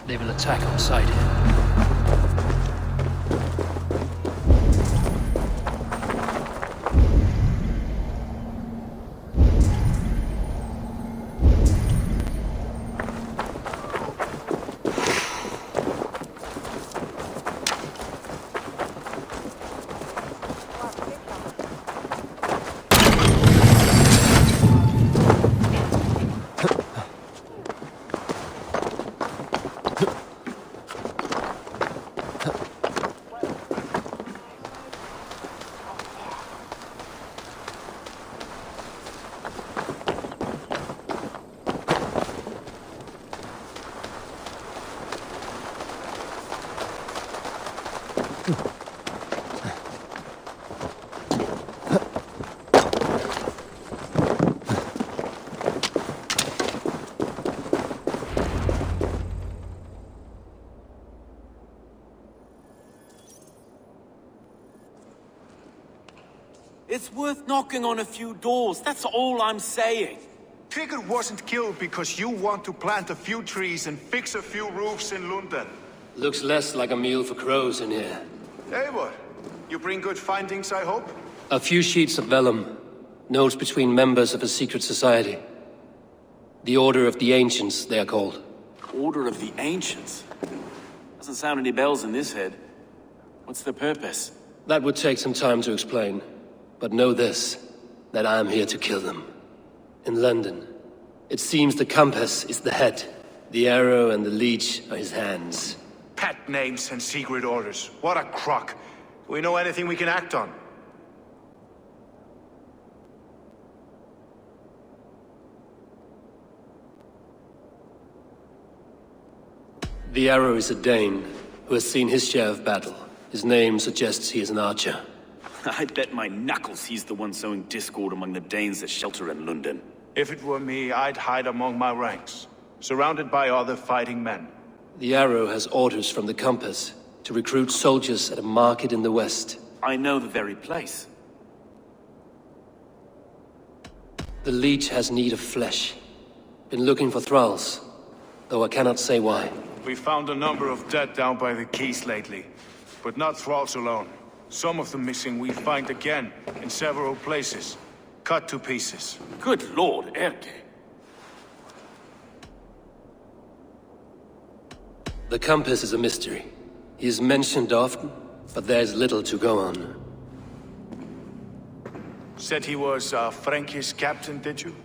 They will attack on sight here. It's worth knocking on a few doors, that's all I'm saying. Tigger wasn't killed because you want to plant a few trees and fix a few roofs in Lunden. Looks less like a meal for crows in here. Eivor, you bring good findings, I hope? A few sheets of vellum. Notes between members of a secret society. The Order of the Ancients, they are called. Order of the Ancients? Doesn't sound any bells in this head. What's the purpose? That would take some time to explain. But know this, that I am here to kill them. In London, it seems the Compass is the head. The arrow and the leech are his hands. Pet names and secret orders. What a crock. Do we know anything we can act on? The arrow is a Dane, who has seen his share of battle. His name suggests he is an archer. I bet my knuckles he's the one sowing discord among the Danes that shelter in Lunden. If it were me, I'd hide among my ranks, surrounded by other fighting men. The arrow has orders from the Compass to recruit soldiers at a market in the west. I know the very place. The leech has need of flesh. Been looking for thralls, though I cannot say why. We found a number of dead down by the quays lately, but not thralls alone. Some of the missing we find again in several places, cut to pieces. Good lord, Erke. The compass is a mystery. He is mentioned often, but there's little to go on. Said he was a Frankish captain, did you?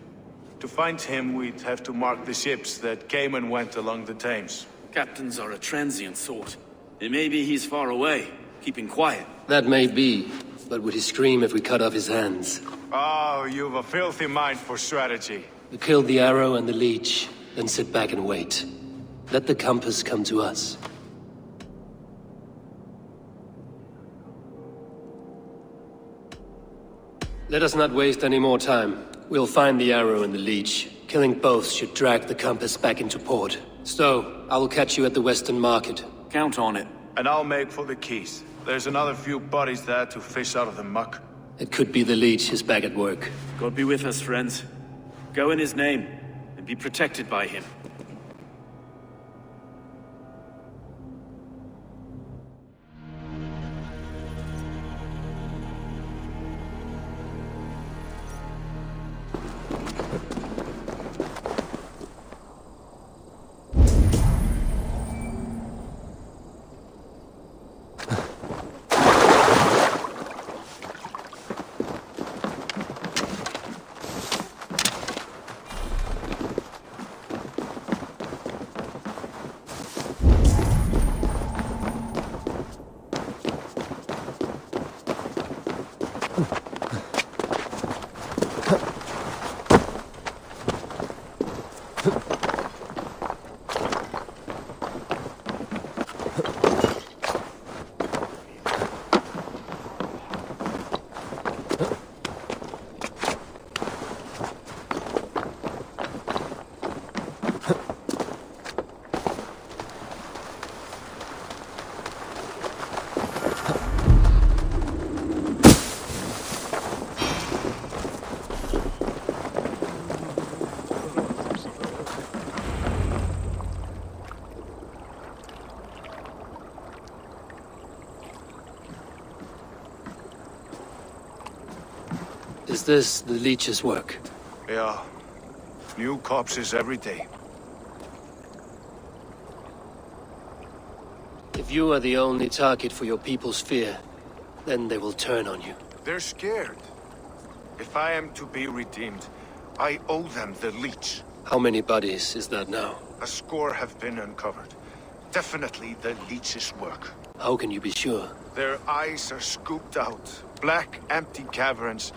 To find him, we'd have to mark the ships that came and went along the Thames. Captains are a transient sort. It may be he's far away, keeping quiet. That may be, but would he scream if we cut off his hands? Oh, you've a filthy mind for strategy. We kill the arrow and the leech, then sit back and wait. Let the compass come to us. Let us not waste any more time. We'll find the arrow and the leech. Killing both should drag the compass back into port. Stowe, I will catch you at the Western Market. Count on it. And I'll make for the keys. There's another few bodies there to fish out of the muck. It could be the leech is back at work. God be with us, friends. Go in his name, and be protected by him. Is this the leech's work? Yeah. New corpses every day. If you are the only target for your people's fear, then they will turn on you. They're scared. If I am to be redeemed, I owe them the leech. How many bodies is that now? A score have been uncovered. Definitely the leech's work. How can you be sure? Their eyes are scooped out. Black, empty caverns.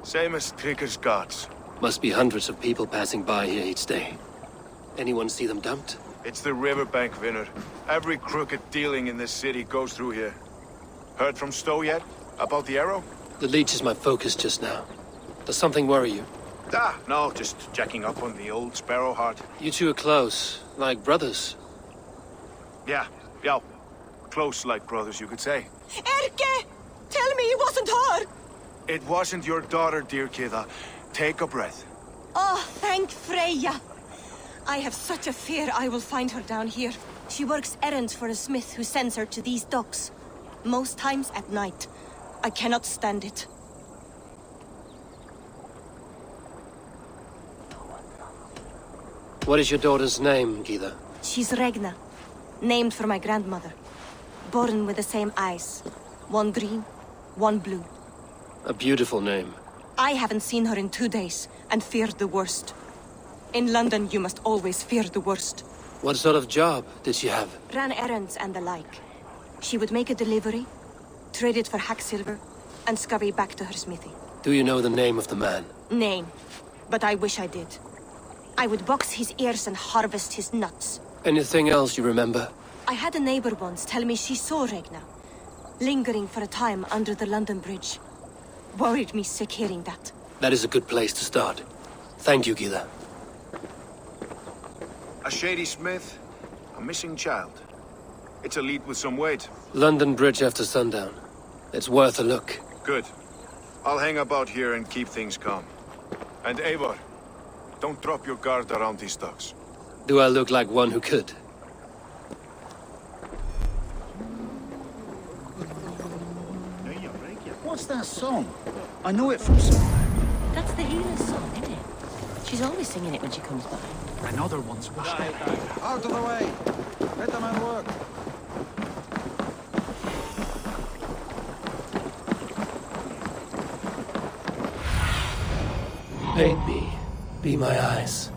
Same as Trigger's gods. Must be hundreds of people passing by here each day. Anyone see them dumped? It's the riverbank, Vinner. Every crooked dealing in this city goes through here. Heard from Stowe yet? About the arrow? The leech is my focus just now. Does something worry you? Ah, no, just checking up on the old Sparrowheart. You two are close, like brothers. Yeah. Close like brothers, you could say. Erke! Tell me it wasn't her! It wasn't your daughter, dear Kida. Take a breath. Oh, thank Freya. I have such a fear I will find her down here. She works errands for a smith who sends her to these docks. Most times at night. I cannot stand it. What is your daughter's name, Gita? She's Regna. Named for my grandmother. Born with the same eyes. One green, one blue. A beautiful name. I haven't seen her in 2 days, and feared the worst. In London, you must always fear the worst. What sort of job did she have? Ran errands and the like. She would make a delivery, trade it for hack silver, and scurry back to her smithy. Do you know the name of the man? Name. But I wish I did. I would box his ears and harvest his nuts. Anything else you remember? I had a neighbor once tell me she saw Regna, lingering for a time under the London Bridge. Worried me sick hearing that. That is a good place to start. Thank you, Gila. A shady smith, a missing child. It's a lead with some weight. London Bridge after sundown. It's worth a look. Good. I'll hang about here and keep things calm. And Eivor, don't drop your guard around these docks. Do I look like one who could? What's that song? I know it from somewhere. That's the healer's song, isn't it? She's always singing it when she comes by. Another one's washed up. Out of the way! Let the man work! Aid me. Be my eyes.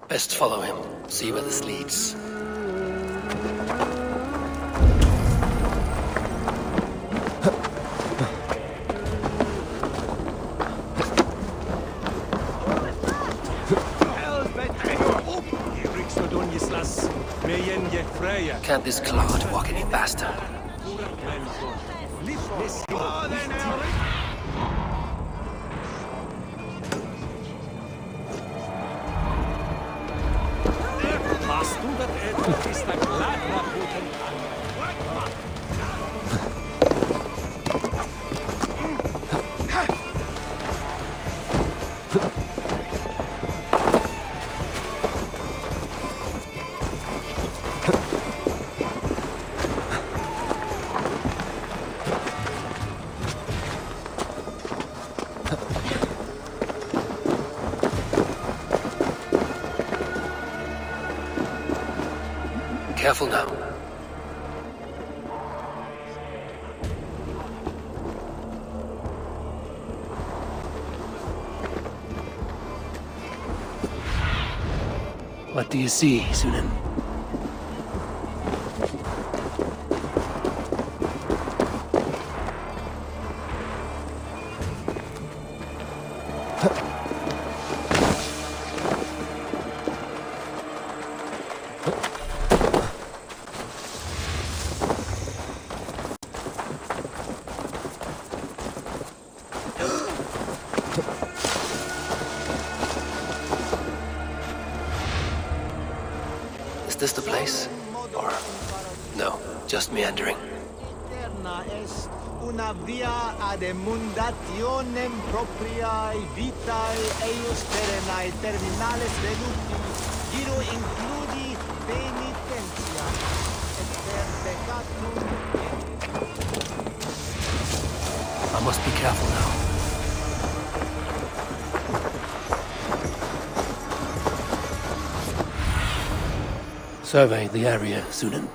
Best follow him, see where this leads. Can't this clod walk any faster? Careful now. What do you see, Sunan? Is this the place? Or no, just meandering? Eterna est una via ad emundationem propriae vitae eius perennae terminales venuti, giro includi penitentia, et per peccatum. I must be careful now. Survey the area, Sunan.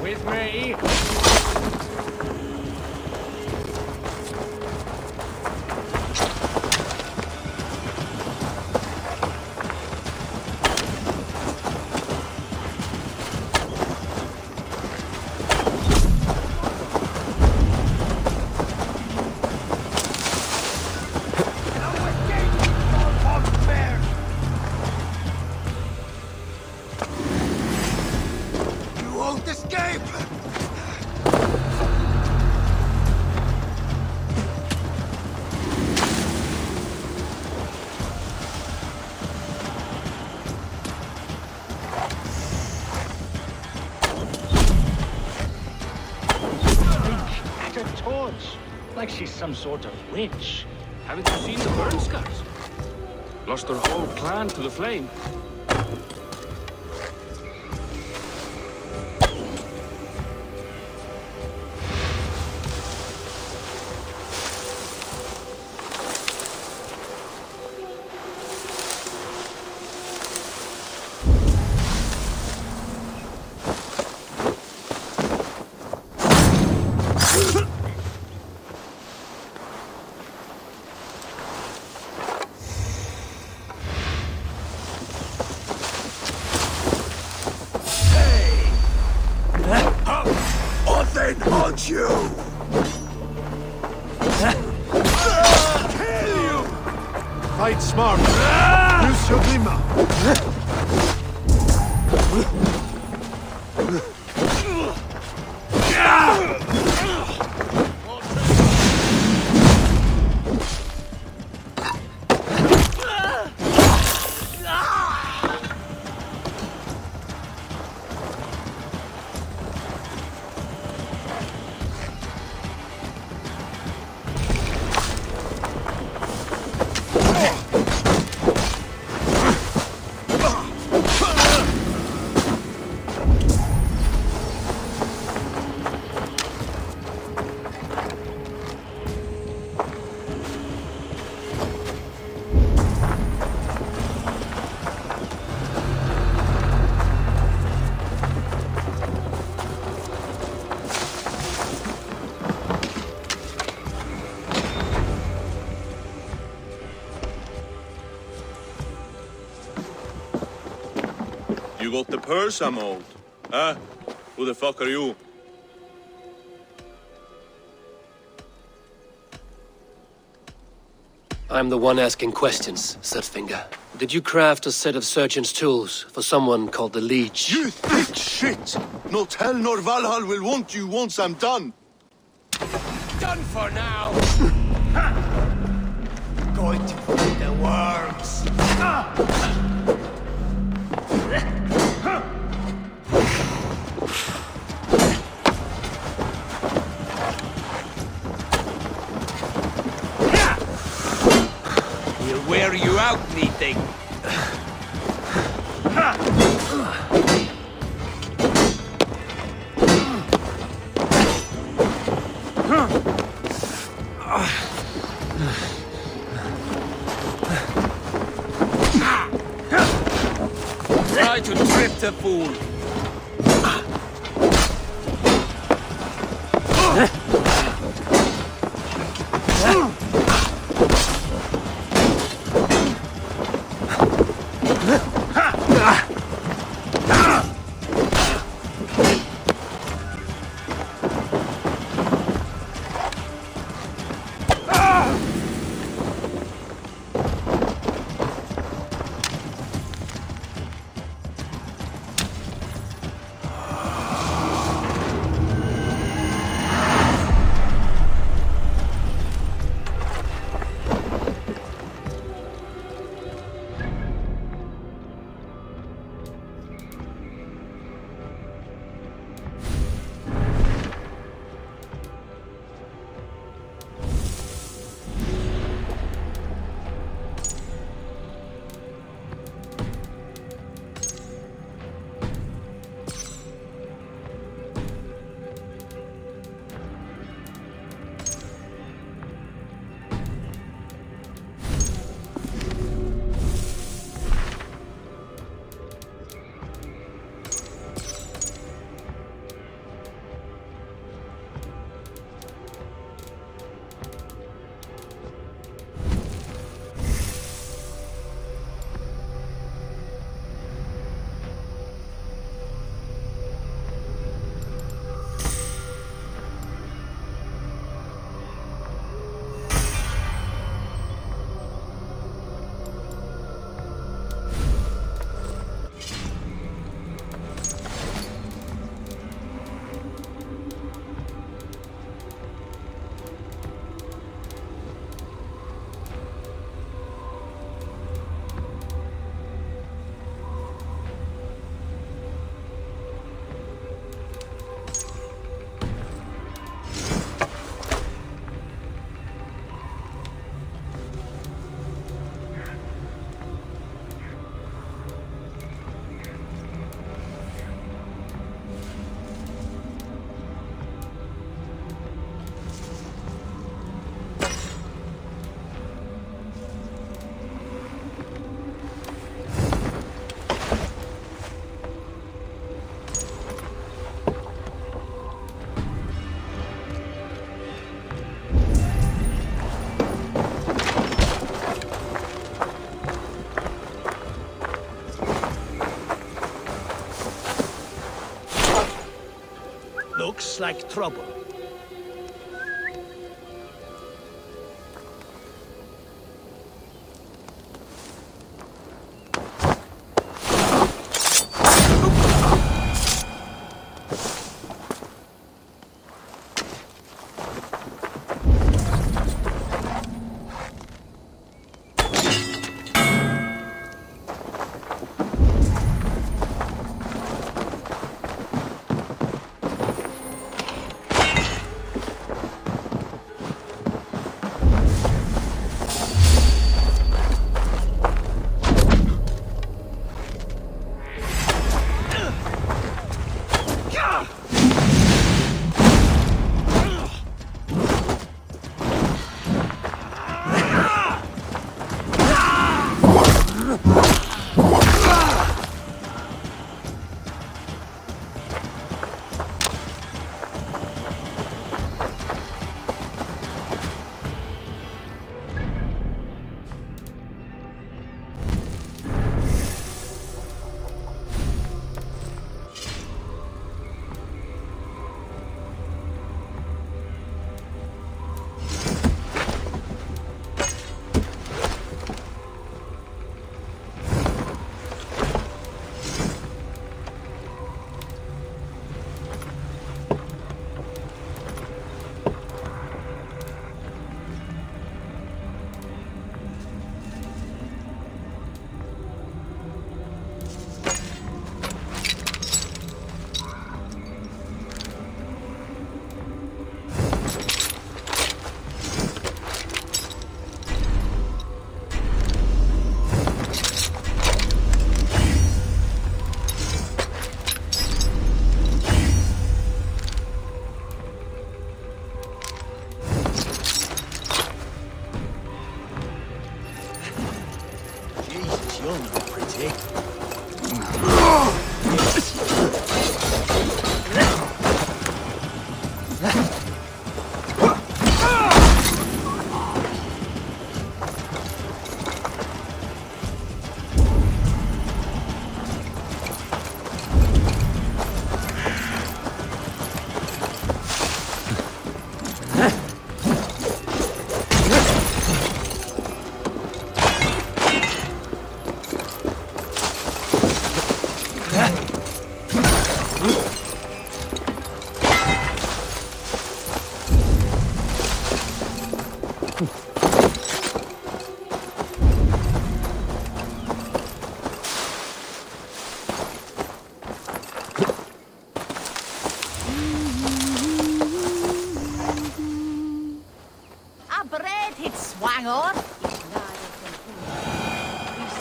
With me. Like she's some sort of witch. Haven't you seen the burn scars? Lost her whole clan to the flame. You! Kill you! Fight smart. Use your glimmer. You got the purse I'm owed? Huh? Who the fuck are you? I'm the one asking questions, Setfinger. Did you craft a set of surgeon's tools for someone called the Leech? You thick shit! Not hell nor Valhalla will want you once I'm done! Done for now! Going to put the worms! He'll wear you out, meeting. Try to trip the fool. Looks like trouble. pretty. A bread hit swang on. This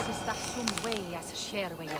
is the some way as a share with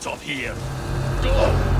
out of here! Go!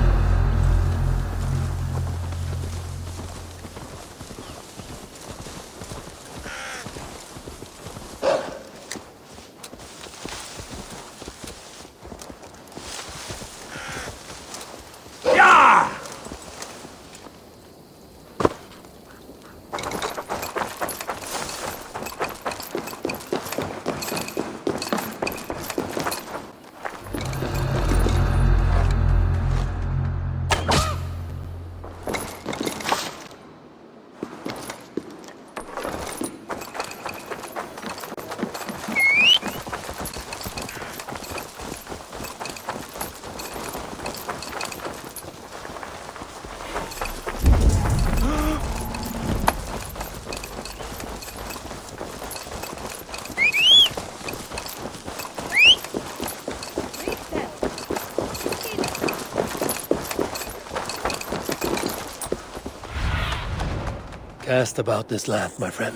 Cast about this land, my friend.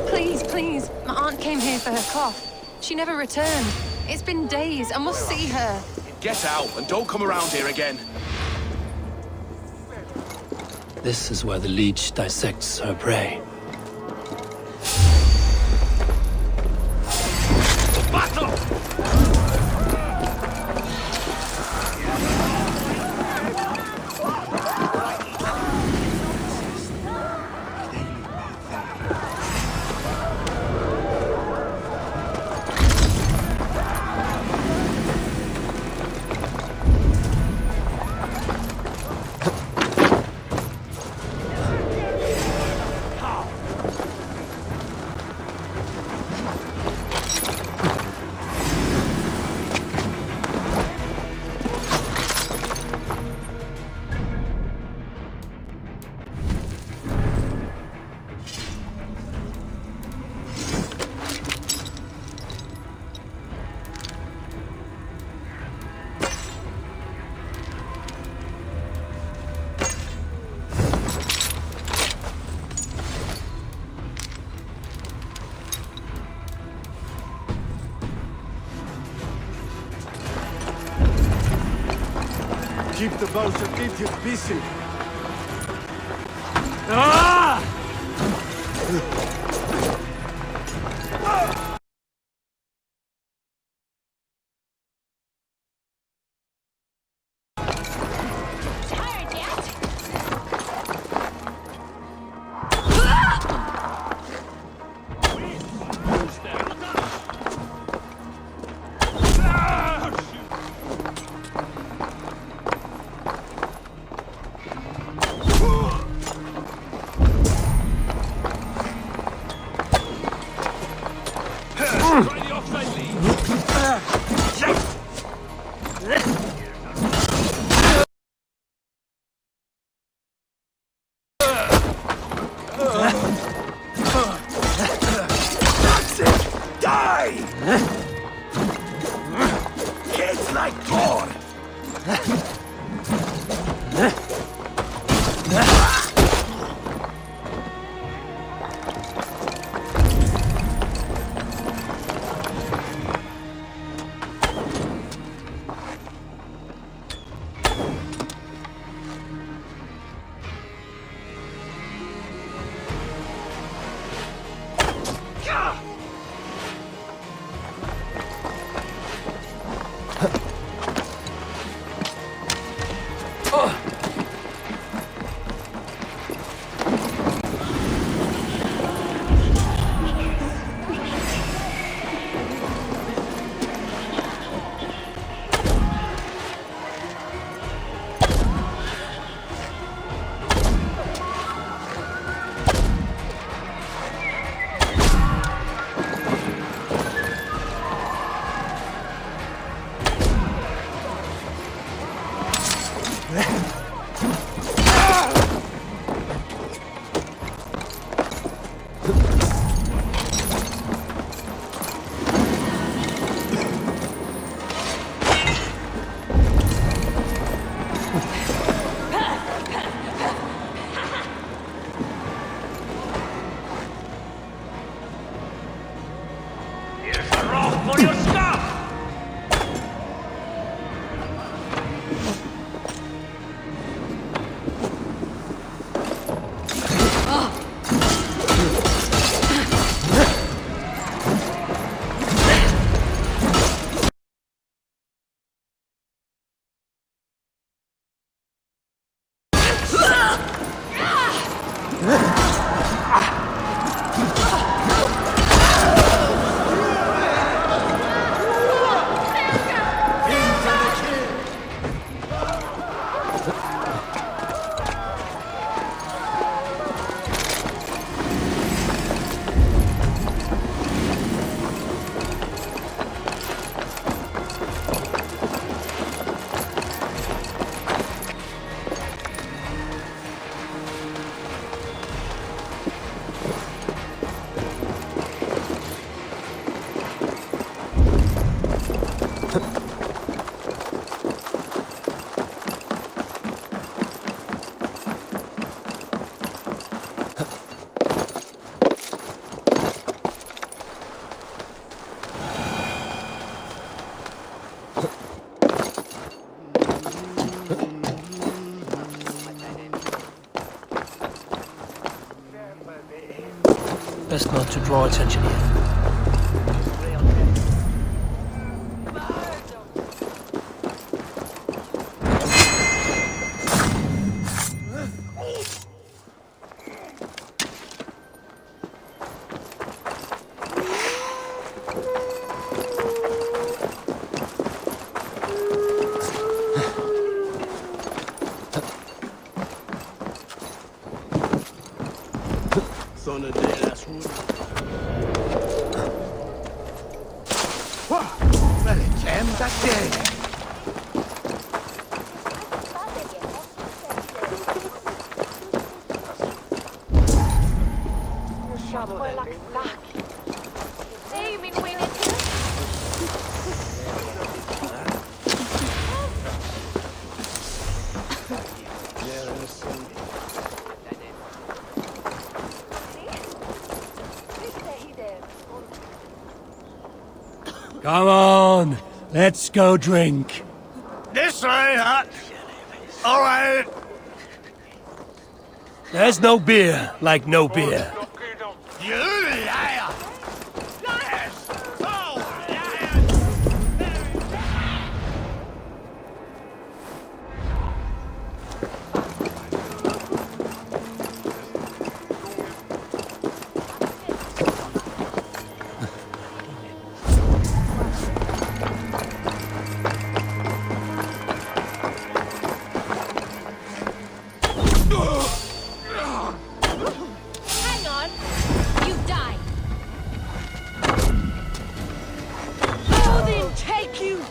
Please, please. My aunt came here for her cough. She never returned. It's been days. I must see her. Get out and don't come around here again. This is where the leech dissects her prey. Keep the boat of idiots busy. Ah! Kids like corn! Best not to draw attention here. Son of dead ass wood. Well, it came that day. Come on, let's go drink. This way, hot. All right. There's no beer like no beer. You liar! Hang on! You die! Odin, take you!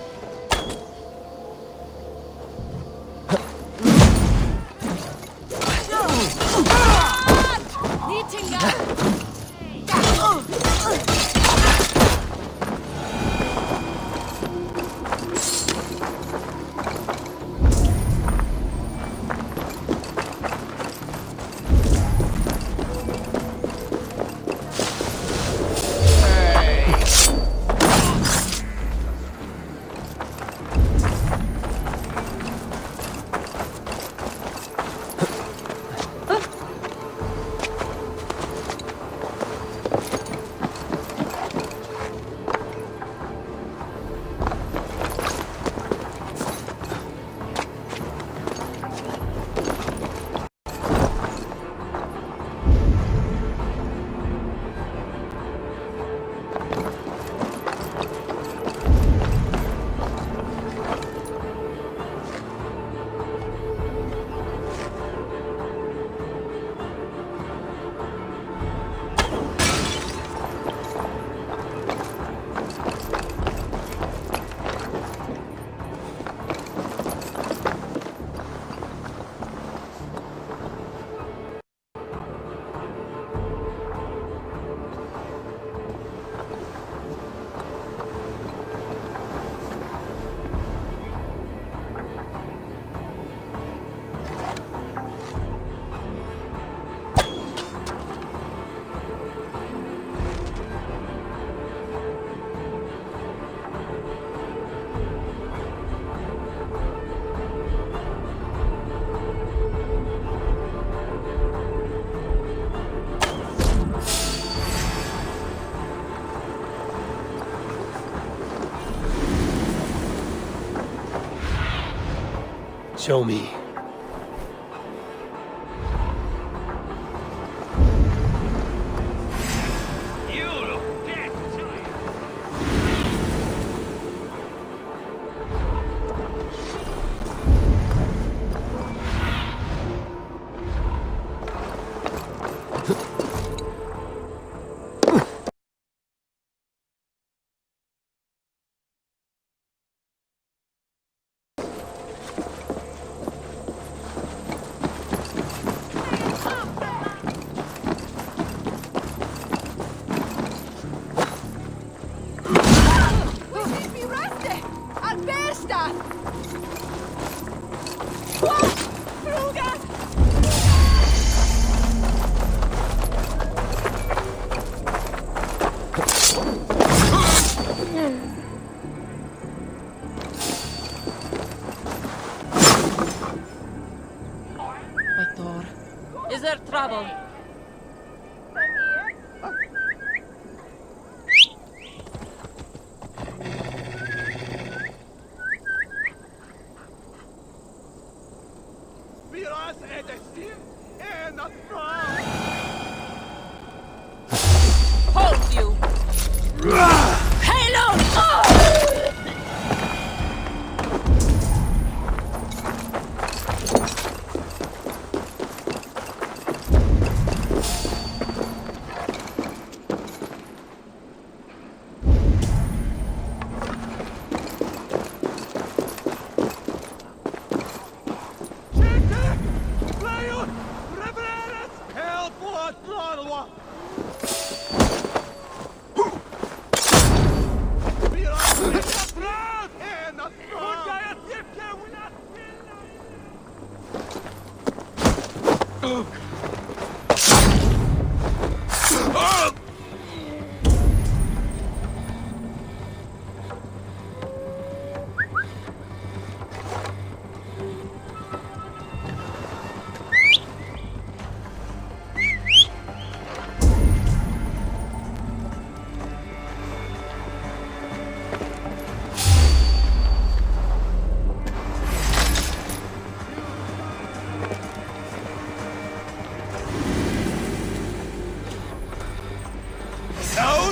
Show me. Is there trouble?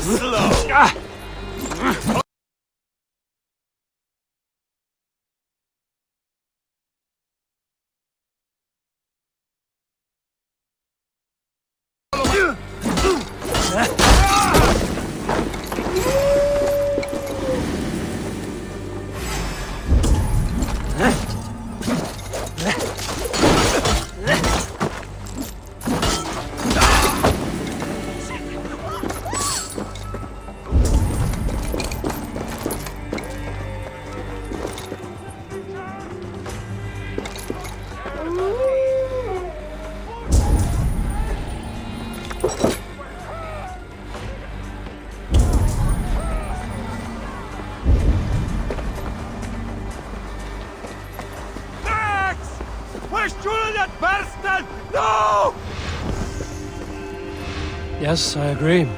slow. No! Yes, I agree.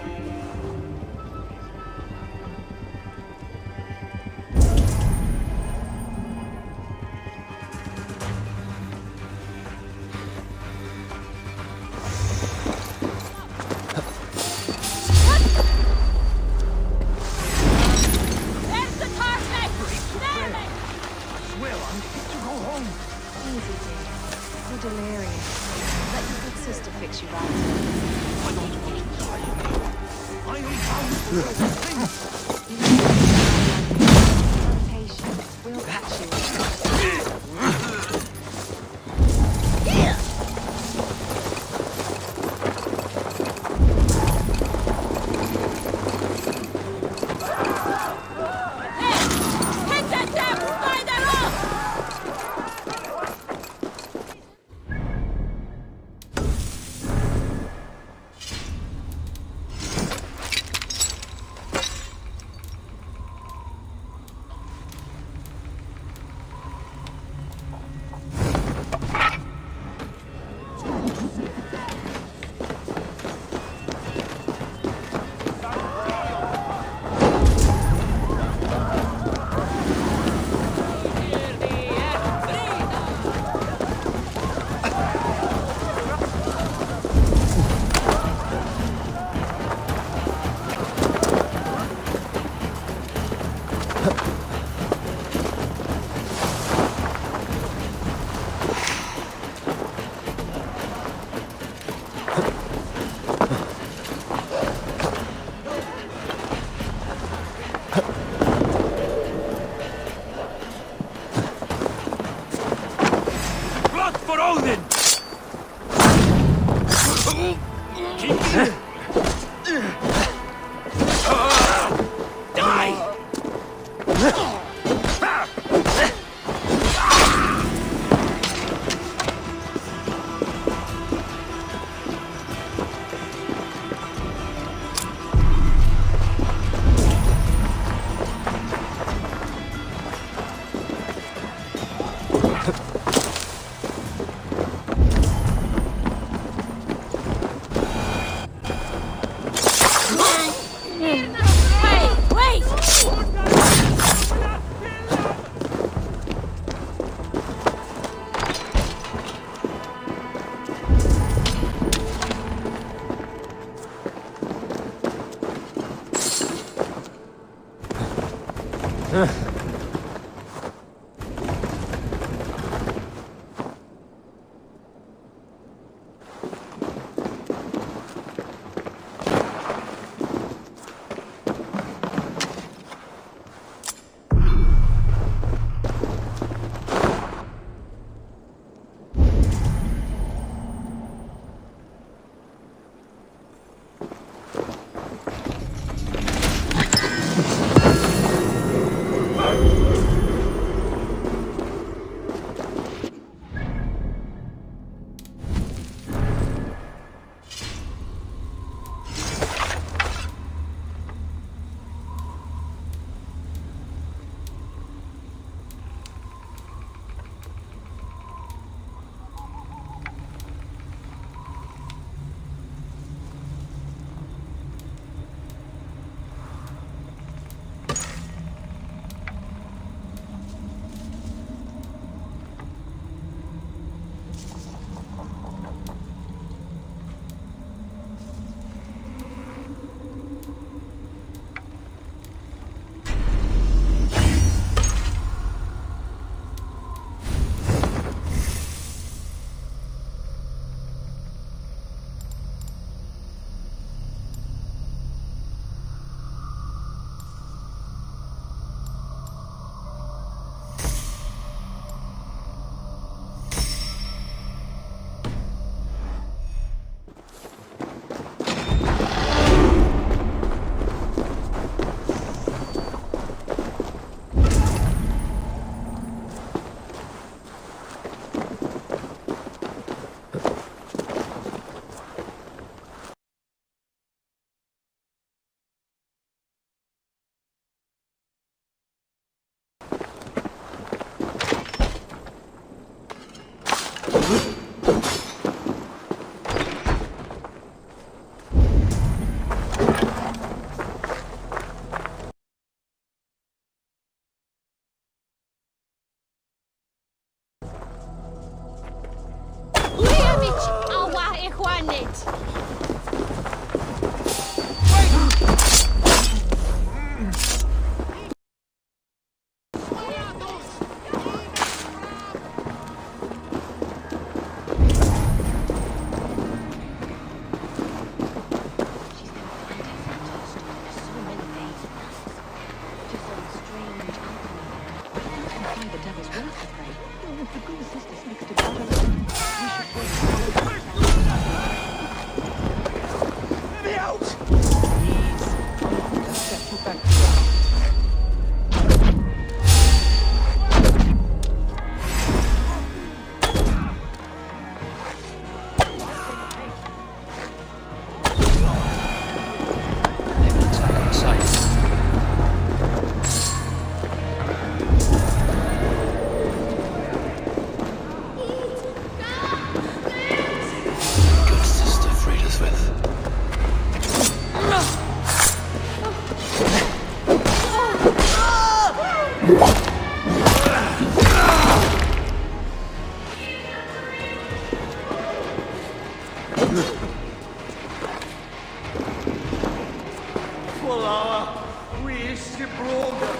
our wish broken.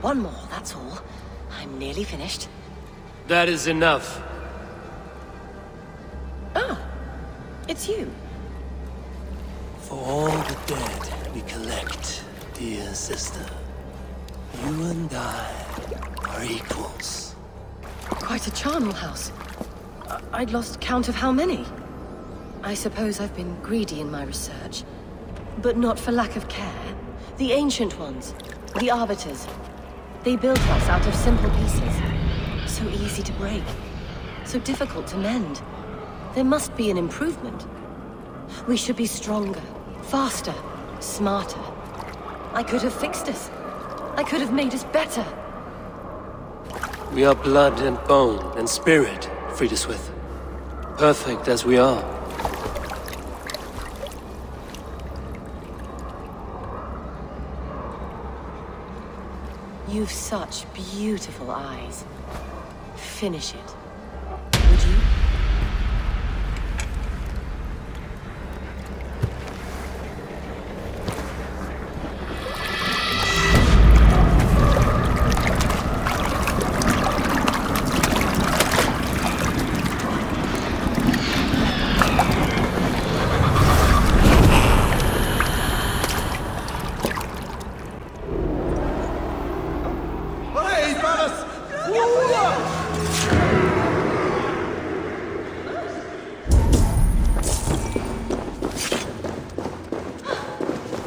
One more, that's all. I'm nearly finished. That is enough. Ah, it's you. For all the dead we collect, dear sister, you and I are equals. Quite a charnel house. I'd lost count of how many. I suppose I've been greedy in my research. But not for lack of care. The ancient ones, the arbiters, they built us out of simple pieces. So easy to break. So difficult to mend. There must be an improvement. We should be stronger, faster, smarter. I could have fixed us. I could have made us better. We are blood and bone and spirit, Friedeswith. Perfect as we are. You've such beautiful eyes. Finish it. Would you?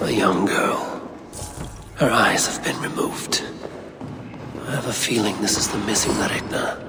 A young girl. Her eyes have been removed. I have a feeling this is the missing Regna.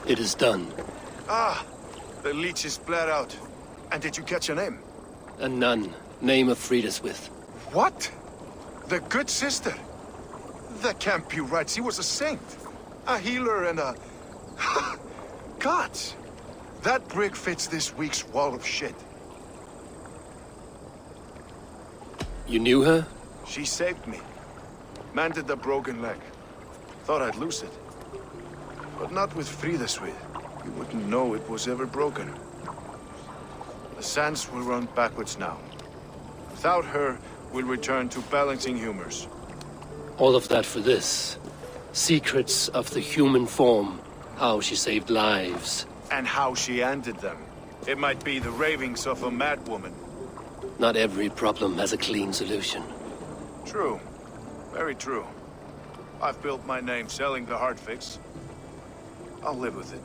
It is done. Ah, the leech is bled out. And did you catch a name? A nun. Name of Frida's with. What? The good sister? That can't be right. She was a saint. A healer and a... Gods! That brick fits this week's wall of shit. You knew her? She saved me. Mended the broken leg. Thought I'd lose it. But not with Frida's with. You wouldn't know it was ever broken. The sands will run backwards now. Without her, we'll return to balancing humors. All of that for this. Secrets of the human form. How she saved lives. And how she ended them. It might be the ravings of a madwoman. Not every problem has a clean solution. True. Very true. I've built my name selling the hard fix. I'll live with it.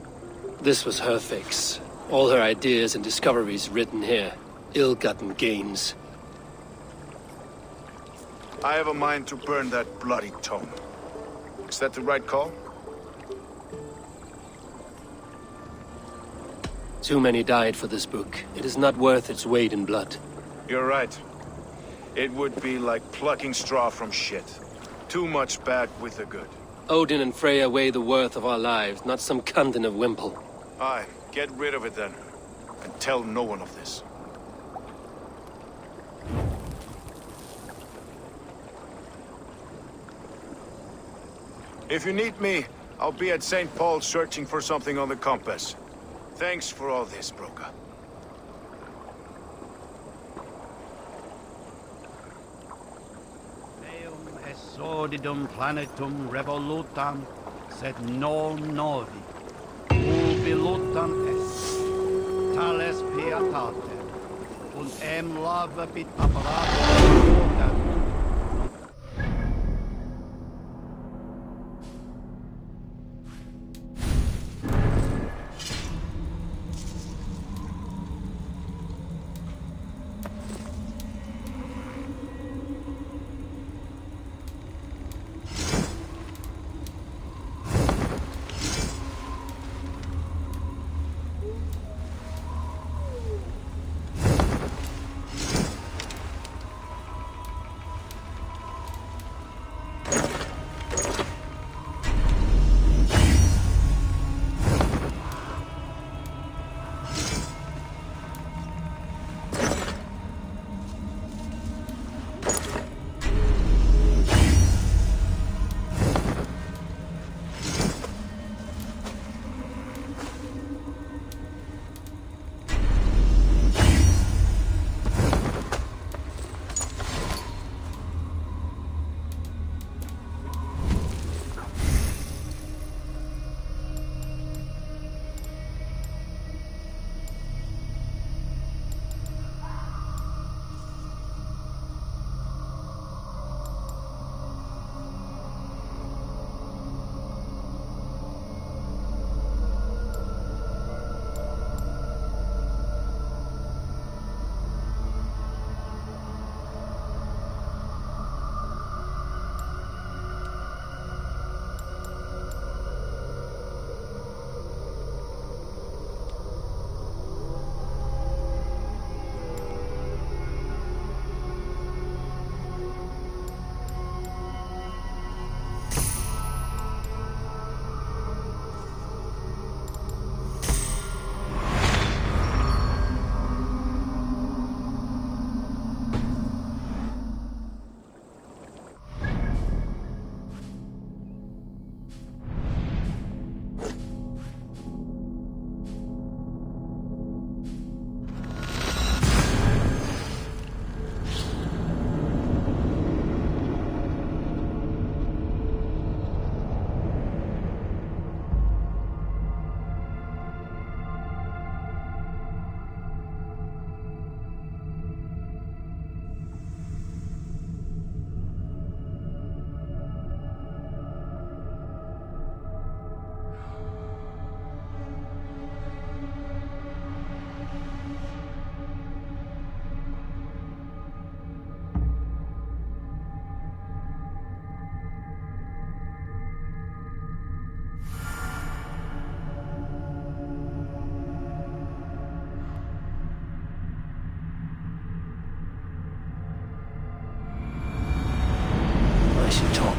This was her fix. All her ideas and discoveries written here. Ill-gotten gains. I have a mind to burn that bloody tome. Is that the right call? Too many died for this book. It is not worth its weight in blood. You're right. It would be like plucking straw from shit. Too much bad with the good. Odin and Freya weigh the worth of our lives, not some cunt in a wimple. Aye, get rid of it then. And tell no one of this. If you need me, I'll be at St. Paul's searching for something on the compass. Thanks for all this, Broca. Sordidum planetum revolutam, sed non novi. Ubilutam est. Tales pietate. Und lava bit apparatum.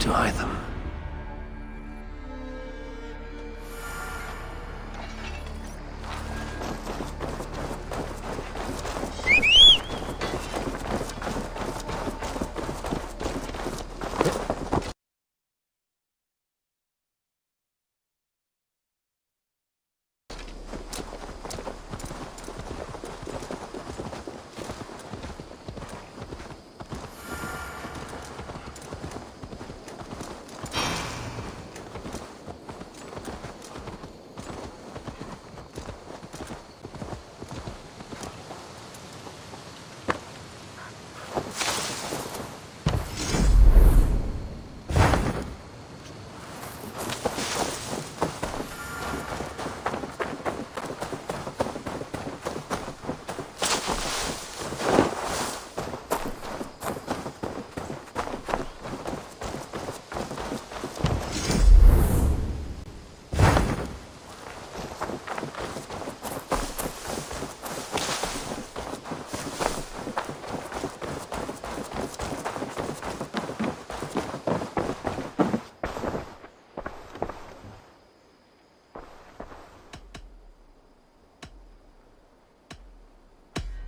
to hide them.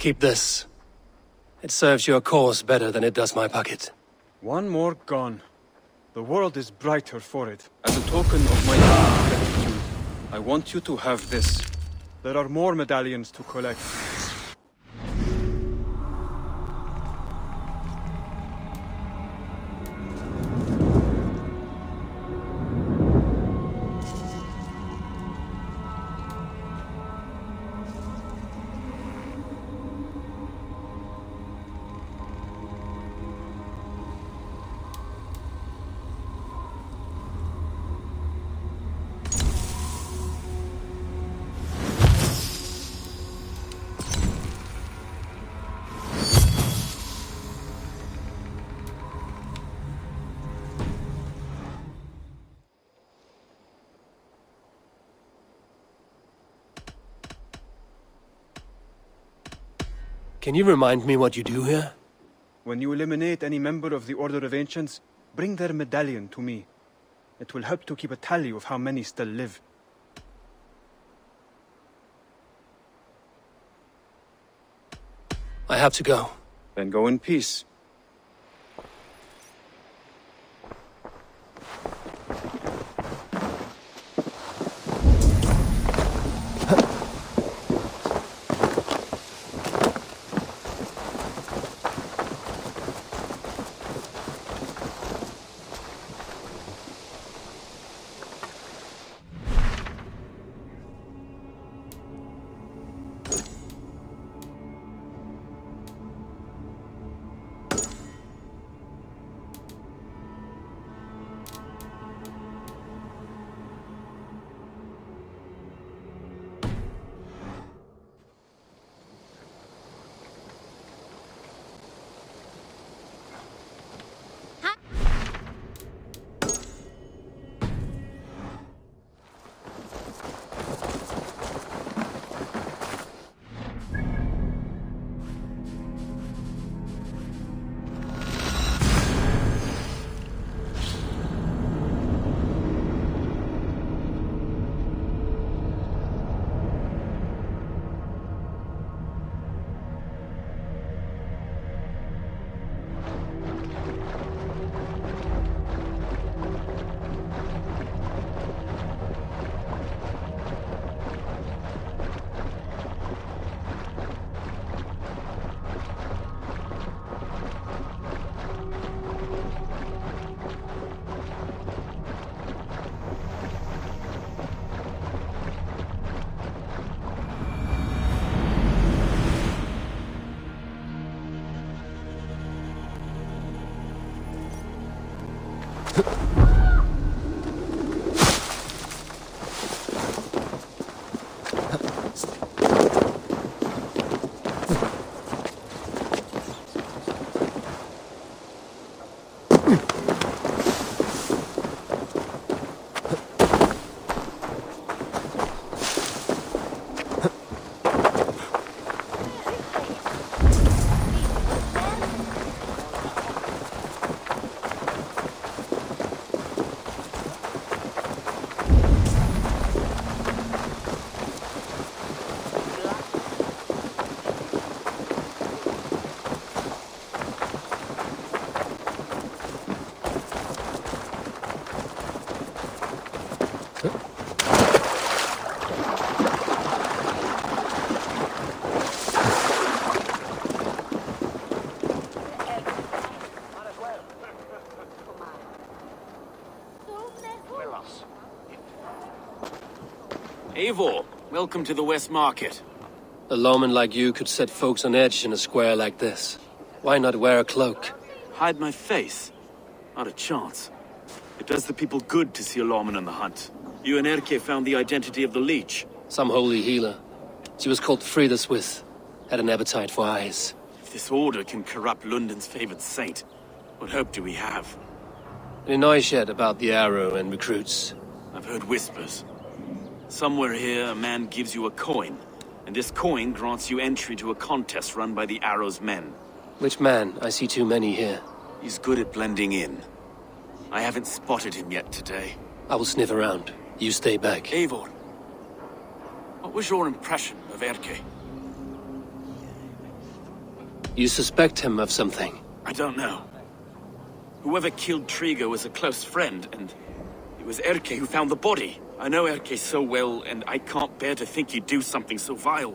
Keep this. It serves your cause better than it does my pocket. One more gone. The world is brighter for it. As a token of my gratitude, I want you to have this. There are more medallions to collect. Can you remind me what you do here? When you eliminate any member of the Order of Ancients, bring their medallion to me. It will help to keep a tally of how many still live. I have to go. Then go in peace. Eivor, welcome to the West Market. A lawman like you could set folks on edge in a square like this. Why not wear a cloak? Hide my face? Not a chance. It does the people good to see a lawman on the hunt. You and Erke found the identity of the leech. Some holy healer. She was called Frida Swith. Had an appetite for eyes. If this order can corrupt Lunden's favored saint, what hope do we have? Any noise yet about the arrow and recruits? I've heard whispers. Somewhere here, a man gives you a coin, and this coin grants you entry to a contest run by the Arrow's men. Which man? I see too many here. He's good at blending in. I haven't spotted him yet today. I will sniff around. You stay back. Eivor, what was your impression of Erke? You suspect him of something? I don't know. Whoever killed Trigo was a close friend, and it was Erke who found the body. I know Erke so well, and I can't bear to think he'd do something so vile.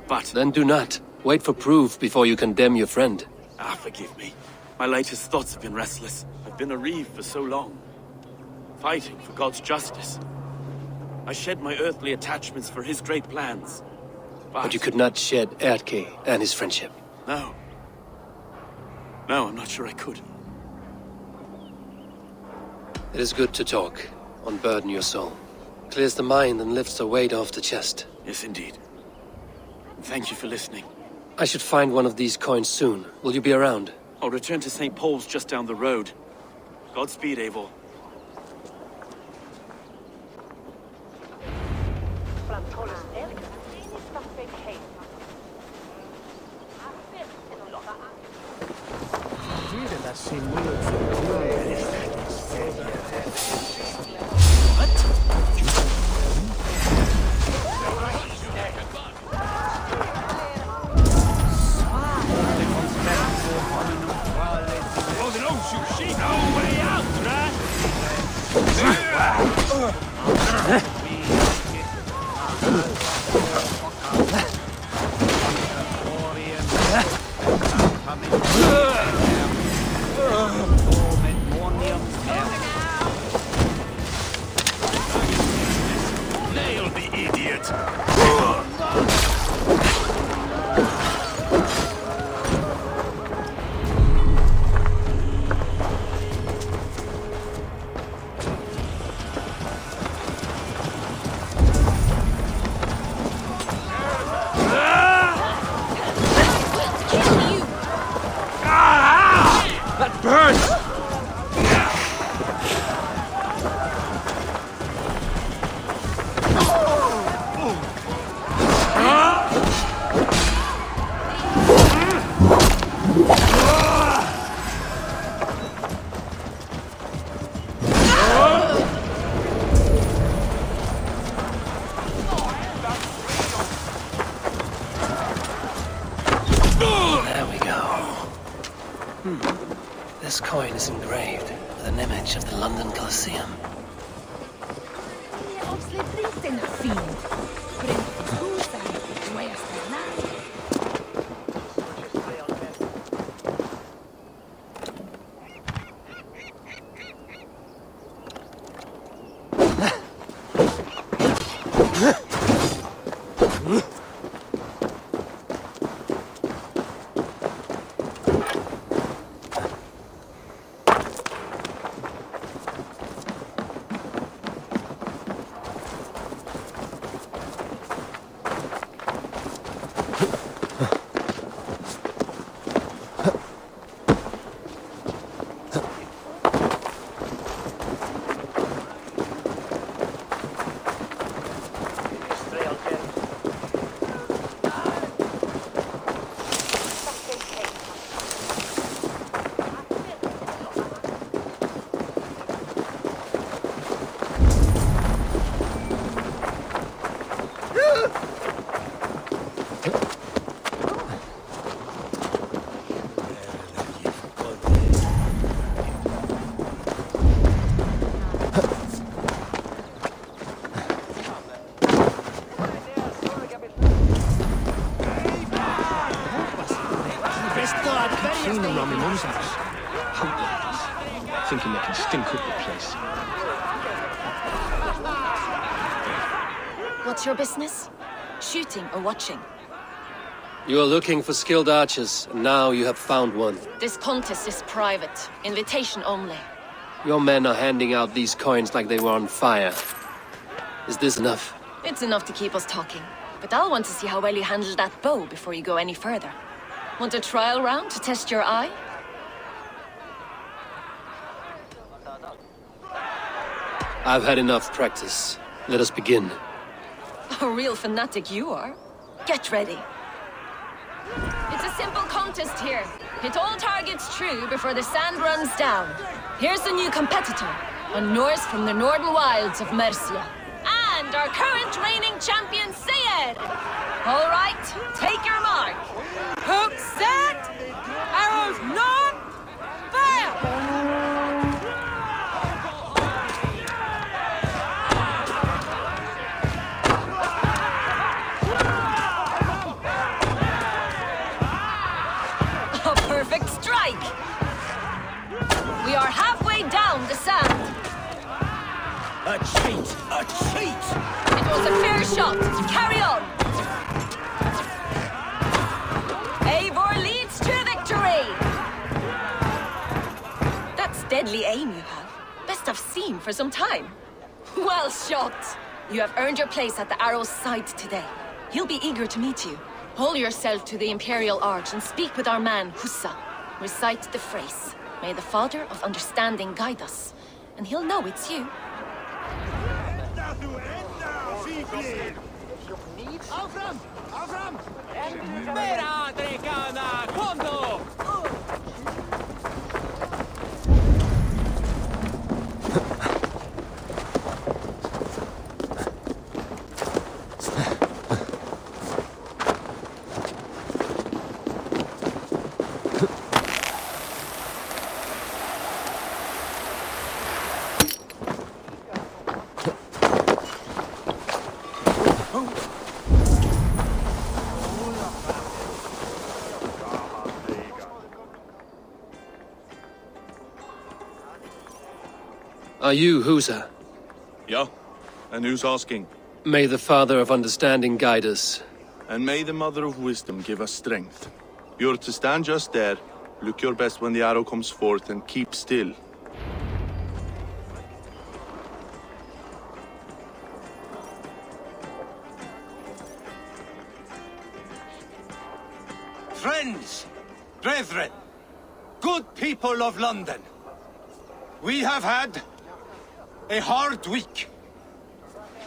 But... Then do not. Wait for proof before you condemn your friend. Ah, forgive me. My latest thoughts have been restless. I've been a reeve for so long. Fighting for God's justice. I shed my earthly attachments for his great plans. But you could not shed Erke and his friendship. No. No, I'm not sure I could. It is good to talk. Unburden your soul. Clears the mind and lifts the weight off the chest. Yes, indeed. Thank you for listening. I should find one of these coins soon. Will you be around? I'll return to St. Paul's just down the road. Godspeed, Eivor. Nail the idiot! That burns! There we go. This coin is engraved with an image of the London Colosseum. Seen them round my mum's house. Outlanders. Thinking they can stink up the place. What's your business? Shooting or watching? You are looking for skilled archers, and now you have found one. This contest is private. Invitation only. Your men are handing out these coins like they were on fire. Is this enough? It's enough to keep us talking. But I'll want to see how well you handle that bow before you go any further. Want a trial round to test your eye? I've had enough practice. Let us begin. A real fanatic you are. Get ready. It's a simple contest here. Hit all targets true before the sand runs down. Here's the new competitor, a Norse from the northern wilds of Mercia. And our current reigning champion, Seir! All right, take your mark. Hook set! Arrows not! Fire! Perfect strike! We are halfway down the sand. A cheat! A cheat! It was a fair shot. Carry on. Eivor leads to victory! That's deadly aim you have. Best I've seen for some time. Well shot! You have earned your place at the arrow's side today. He'll be eager to meet you. Hold yourself to the Imperial Arch and speak with our man, Hussa. Recite the phrase. May the Father of Understanding guide us. And he'll know it's you. Are you Husa? Yeah, and who's asking? May the Father of Understanding guide us. And may the Mother of Wisdom give us strength. You're to stand just there, look your best when the arrow comes forth, and keep still. Friends, brethren, good people of London, we have had a hard week.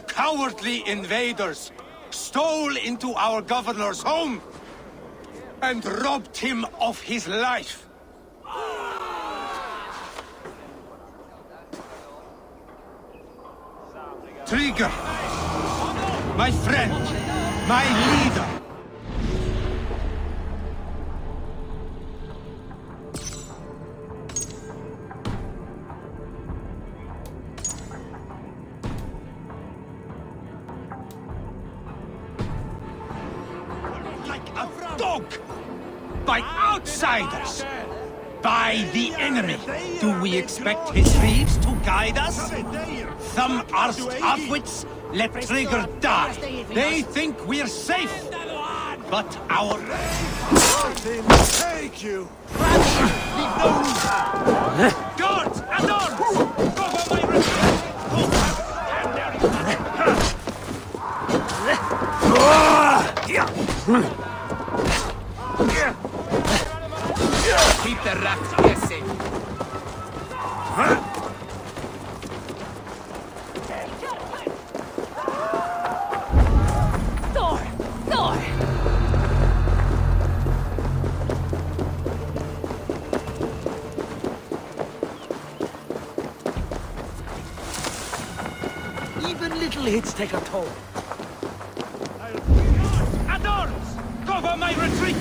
Cowardly invaders stole into our governor's home and robbed him of his life. Trigger, my friend, my leader. Dog! By outsiders! By the enemy! Do we expect his thieves to guide us? Some arsed halfwits let Trigger die. They think we're safe. But our... Take you! Guards! And arms! Cover my retreat! Keep the rats guessing. Thor! Thor! Even little hits take a toll. And arms! Cover my retreat!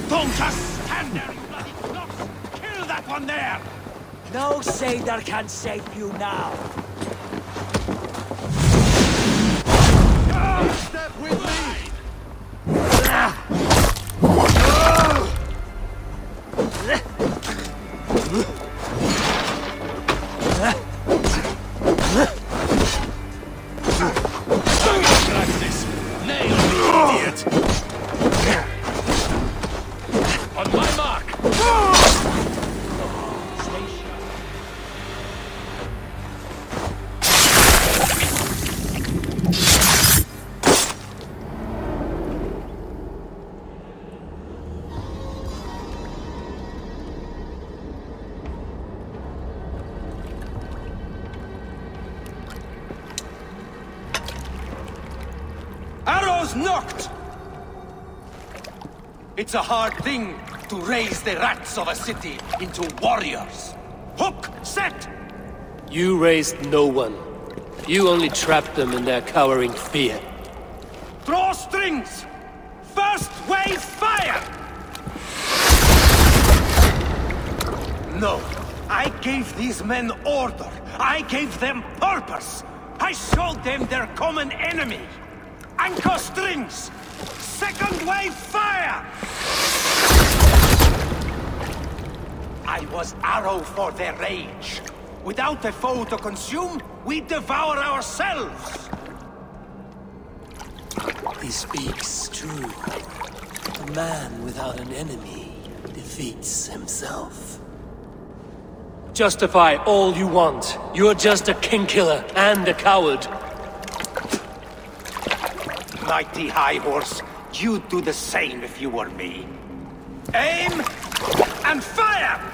Don't just stand there, you bloody knocks! Kill that one there! No sailor can save you now. Step with me! Practice! knocked! It's a hard thing to raise the rats of a city into warriors. Hook, set! You raised no one. You only trapped them in their cowering fear. Draw strings! First wave fire! No, I gave these men order. I gave them purpose. I showed them their common enemy. Anchor strings! Second wave fire! I was arrow for their rage. Without a foe to consume, we devour ourselves. He speaks true. A man without an enemy defeats himself. Justify all you want. You're just a king-killer and a coward. Mighty High Horse, you'd do the same if you were me. Aim and fire!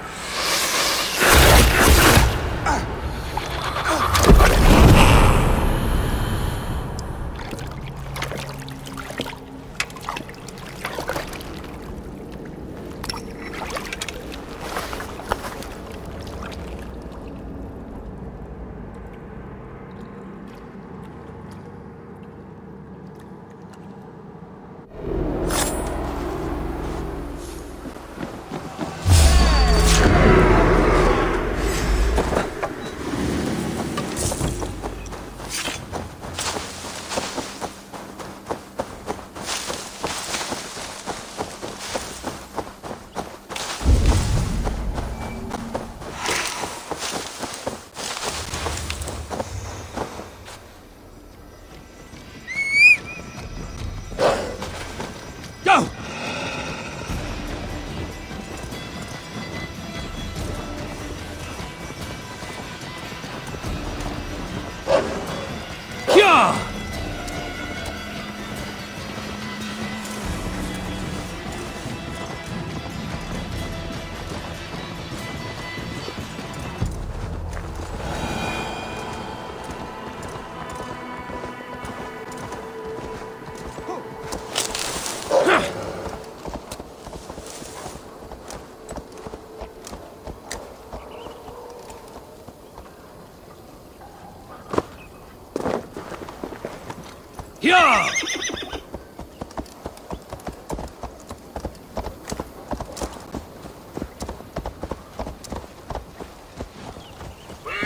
Yeah!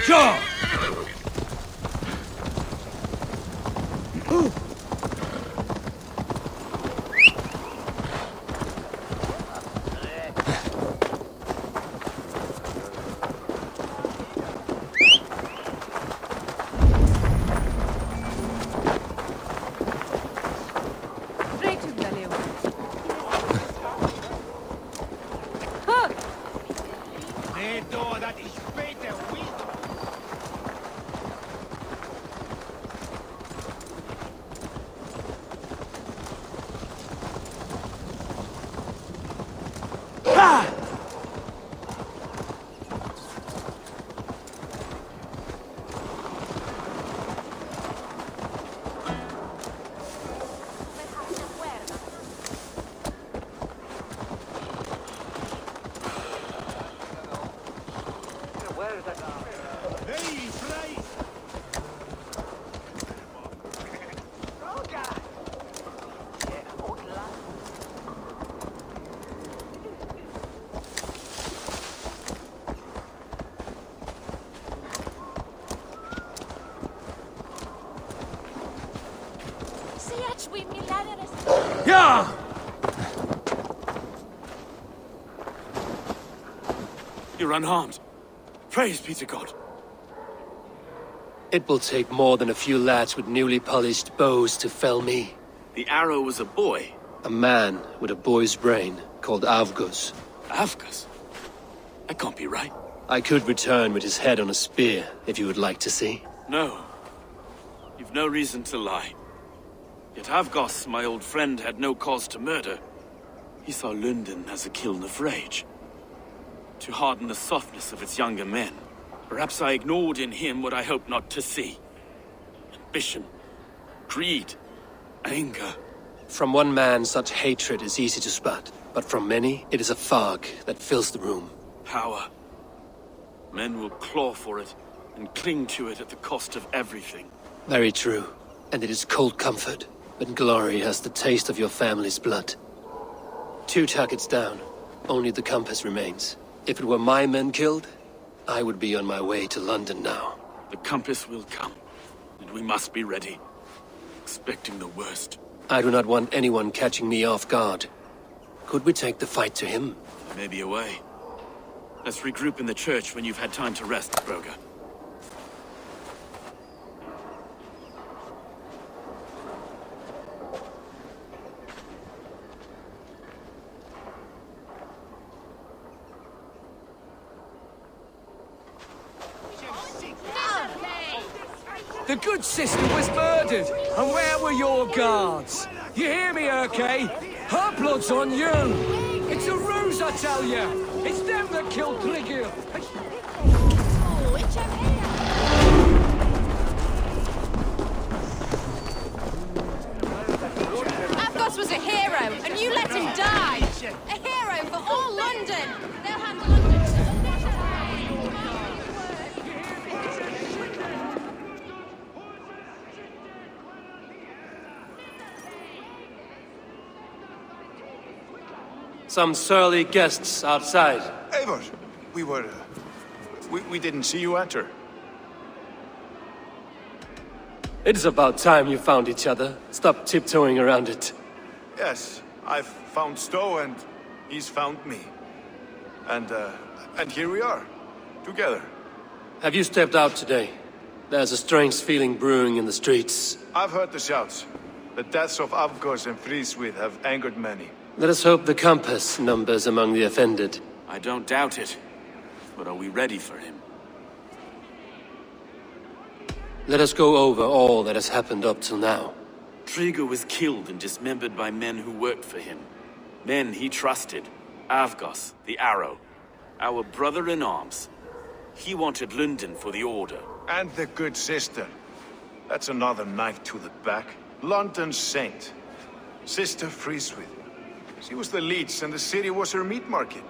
Sure! Yeah! You're unharmed. Praise be to God. It will take more than a few lads with newly polished bows to fell me. The arrow was a boy. A man with a boy's brain, called Avgus. Avgus? That can't be right. I could return with his head on a spear, if you would like to see. No. You've no reason to lie. Yet Avgus, my old friend, had no cause to murder. He saw Lunden as a kiln of rage. To harden the softness of its younger men. Perhaps I ignored in him what I hoped not to see. Ambition, greed, anger. From one man, such hatred is easy to spot, but from many, it is a fog that fills the room. Power. Men will claw for it and cling to it at the cost of everything. Very true. And it is cold comfort, but glory has the taste of your family's blood. 2 targets down. Only the compass remains. If it were my men killed, I would be on my way to London now. The compass will come, and we must be ready, expecting the worst. I do not want anyone catching me off guard. Could we take the fight to him? There may be a way. Let's regroup in the church when you've had time to rest, Broga. The good sister was murdered, and where were your guards? You hear me, Urke? Her blood's on you! It's a ruse, I tell you! It's them that killed Trigil! Avgos was a hero, and you let him die! A hero for all London! They'll handle London. Some surly guests outside. Eivor, we didn't see you enter. It is about time you found each other. Stop tiptoeing around it. Yes, I've found Stowe and he's found me. And here we are, together. Have you stepped out today? There's a strange feeling brewing in the streets. I've heard the shouts. The deaths of Avgos and Friswith have angered many. Let us hope the compass numbers among the offended. I don't doubt it. But are we ready for him? Let us go over all that has happened up till now. Trigger was killed and dismembered by men who worked for him. Men he trusted. Avgos, the Arrow. Our brother-in-arms. He wanted Lunden for the Order. And the good sister. That's another knife to the back. London's saint. Sister Friswith. She was the leech and the city was her meat market.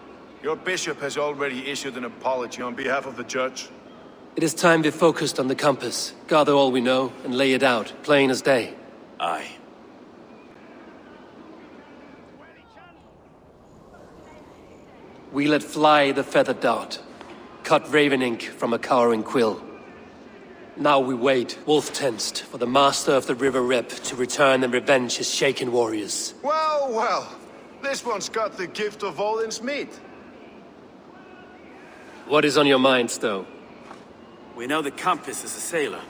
Your bishop has already issued an apology on behalf of the church. It is time we focused on the compass, gather all we know, and lay it out, plain as day. Aye. We let fly the feathered dart, cut raven ink from a cowering quill. Now we wait, wolf-tensed, for the master of the River Rep to return and revenge his shaken warriors. Well, well. This one's got the gift of Odin's meat. What is on your mind, Stowe? We know the compass is a sailor.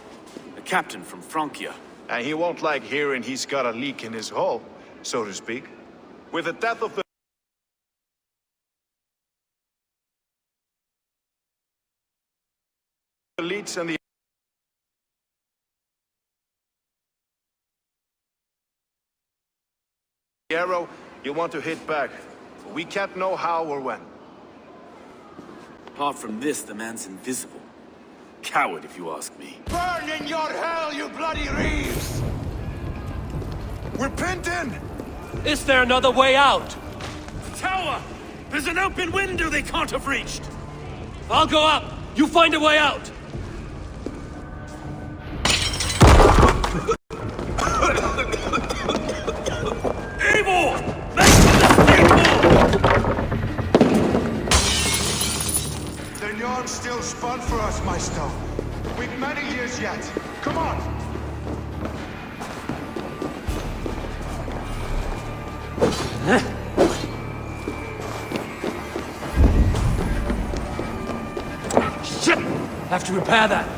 A captain from Francia. And he won't like hearing he's got a leak in his hull, so to speak. With the death of the leads and the Arrow, you want to hit back. We can't know how or when. Apart from this, the man's invisible. Coward, if you ask me. Burn in your hell, you bloody reeves! We're pinned in! Is there another way out? Tower! There's an open window they can't have reached! I'll go up! You find a way out! Eivor! Make The yarn's still spun for us, my Stowe. We've many years yet. Come on! Shit! Have to repair that.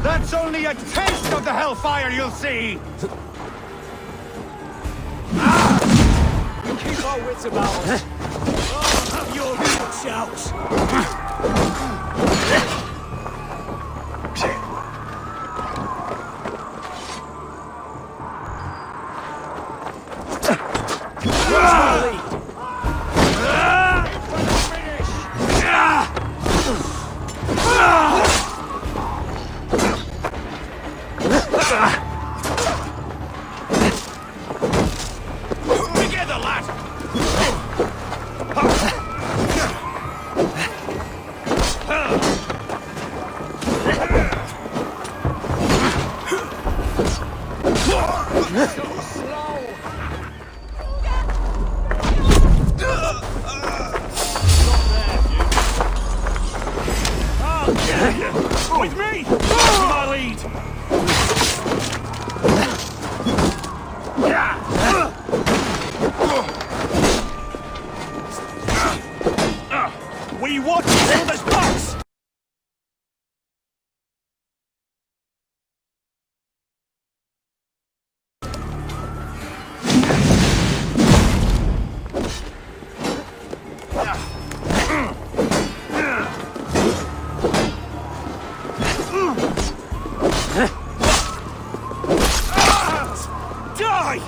That's only a taste of the hellfire you'll see! We'll keep our wits about us. Oh, have your good shouts! Together, lad! With me! To my lead! We watch all the box! Die!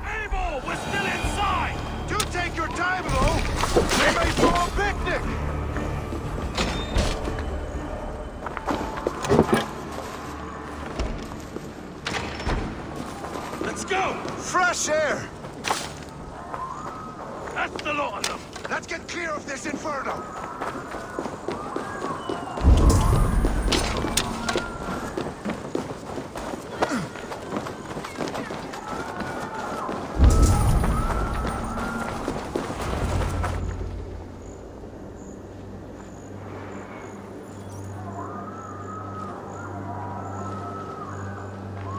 Eivor, we're still inside! You take your time, though! We may throw a picnic! Let's go! Fresh air! That's the lot of them! Let's get clear of this inferno!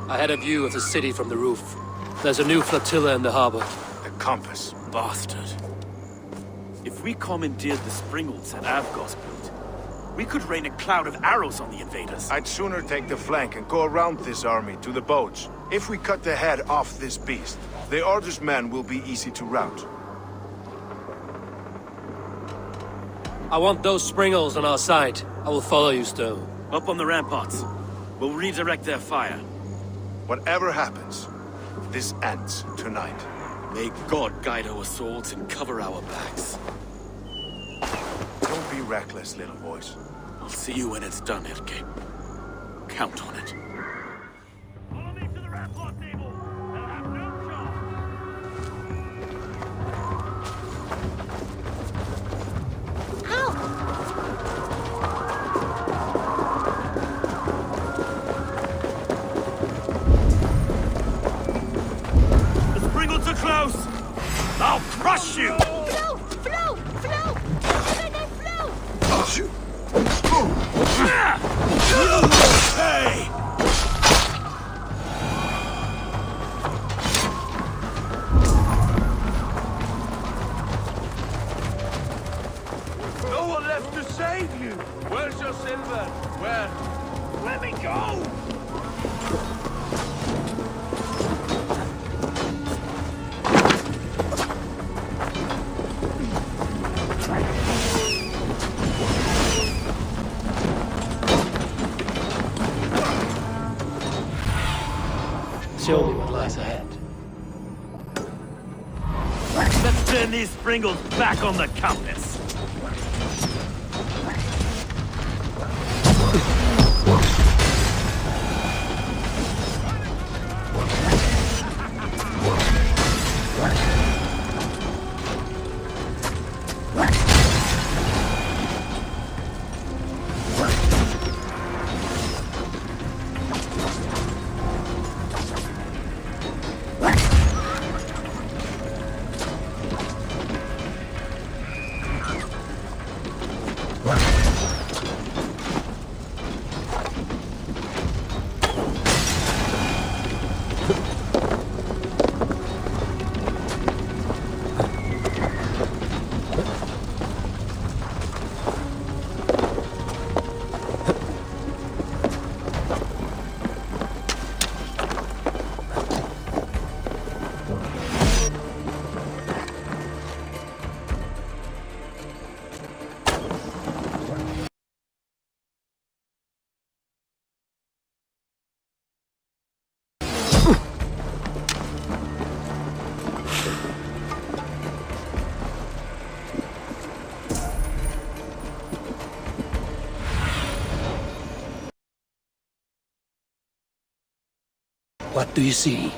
I had a view of the city from the roof. There's a new flotilla in the harbor. The compass. Bastard. If we commandeered the Springolds at Avgos built, we could rain a cloud of arrows on the invaders. I'd sooner take the flank and go around this army to the boats. If we cut the head off this beast, the Order's men will be easy to rout. I want those Springolds on our side. I will follow you, Stowe. Up on the ramparts. We'll redirect their fire. Whatever happens, this ends tonight. May God guide our swords and cover our backs. Don't be reckless, little voice. I'll see you when it's done, Erke. Count on it. Follow me to the rampart table! They'll have no chance! The Springolds are close! I'll crush you! Flow! Flow! Flow! Flow! Oh, shoot! Hey! No one left to save you! Where's your silver? Where? Let me go! Show me what lies ahead. Let's turn these Springolds back on the compass! What do you see?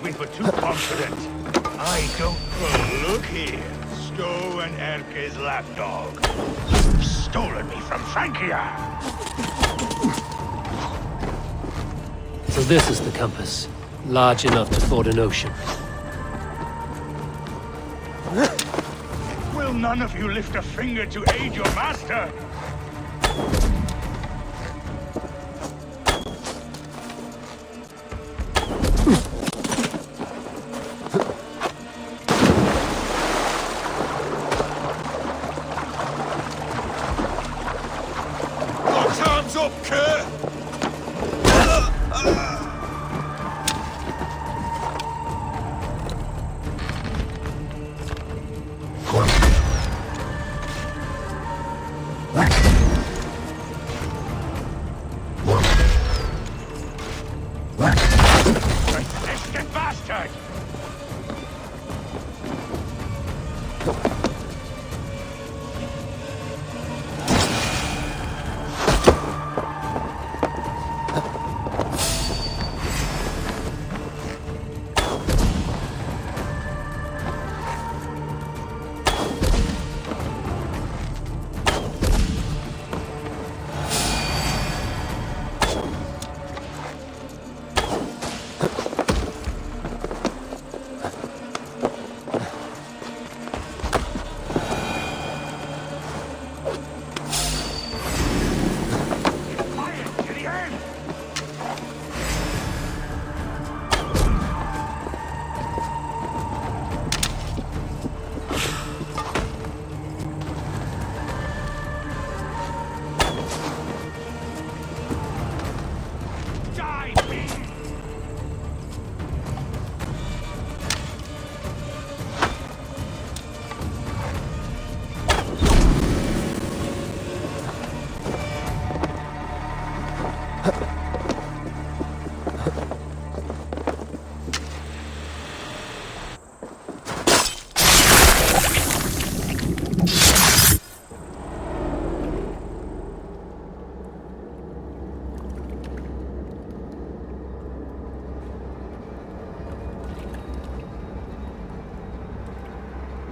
We were too confident. I don't... Oh, look here. Stow and Erke's lapdog. You've stolen me from Frankia. So this is the compass. Large enough to ford an ocean. Will none of you lift a finger to aid your master?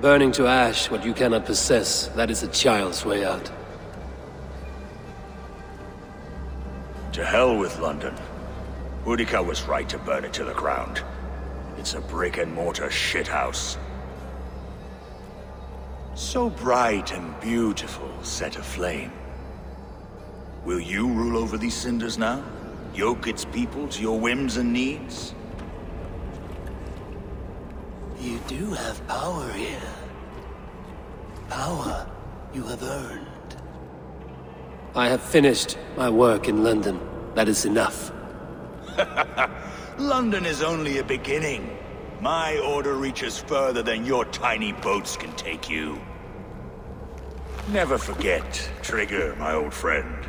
Burning to ash what you cannot possess, that is a child's way out. To hell with London. Boudica was right to burn it to the ground. It's a brick-and-mortar shithouse. So bright and beautiful, set aflame. Will you rule over these cinders now? Yoke its people to your whims and needs? You do have power here. Power you have earned. I have finished my work in London. That is enough. London is only a beginning. My order reaches further than your tiny boats can take you. Never forget, Trigger, my old friend.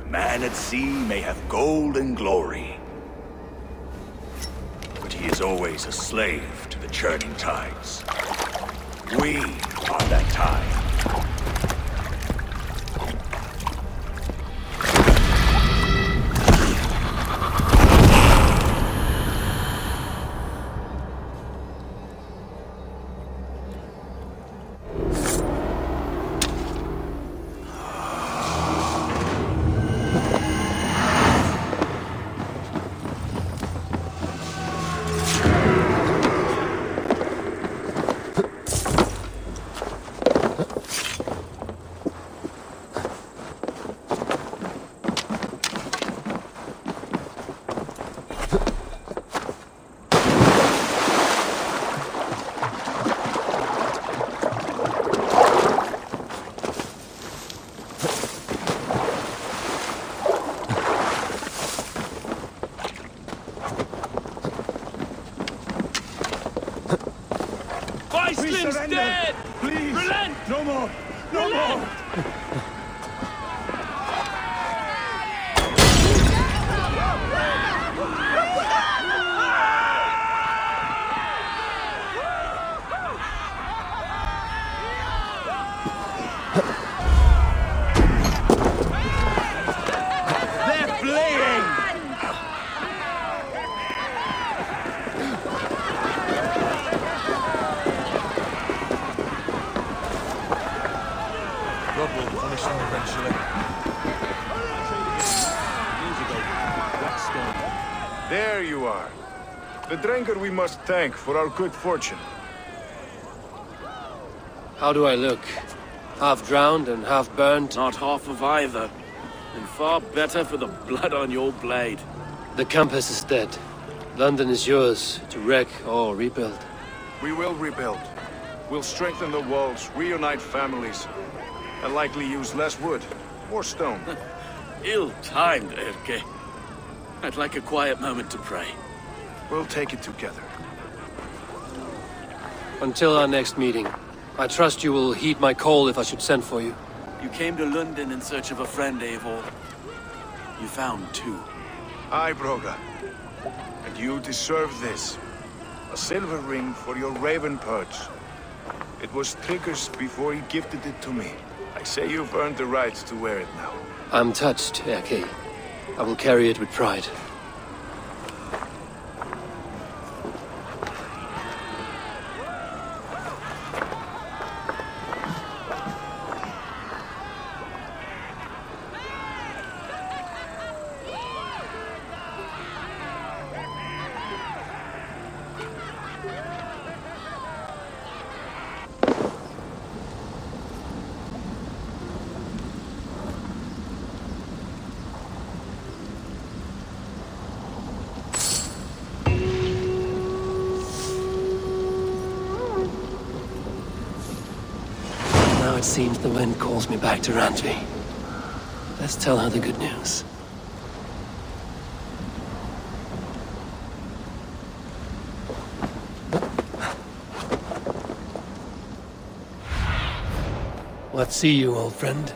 A man at sea may have gold and glory, but he is always a slave to the churning tides. We are that tide. Eastling's dead! Please! Relent! No more! No more! They're fleeing! God will punish them eventually. There you are. The drinker we must thank for our good fortune. How do I look? Half drowned and half burnt? Not half of either. And far better for the blood on your blade. The compass is dead. London is yours, to wreck or rebuild. We will rebuild. We'll strengthen the walls, reunite families, and likely use less wood, more stone. Ill-timed, Erke. I'd like a quiet moment to pray. We'll take it together. Until our next meeting, I trust you will heed my call if I should send for you. You came to London in search of a friend, Eivor. You found two. Aye, Broga. And you deserve this. A silver ring for your raven perch. It was Trigger's before he gifted it to me. I say you've earned the right to wear it now. I'm touched, Erke. I will carry it with pride. It seems the wind calls me back to Randvi. Let's tell her the good news. What see you, old friend?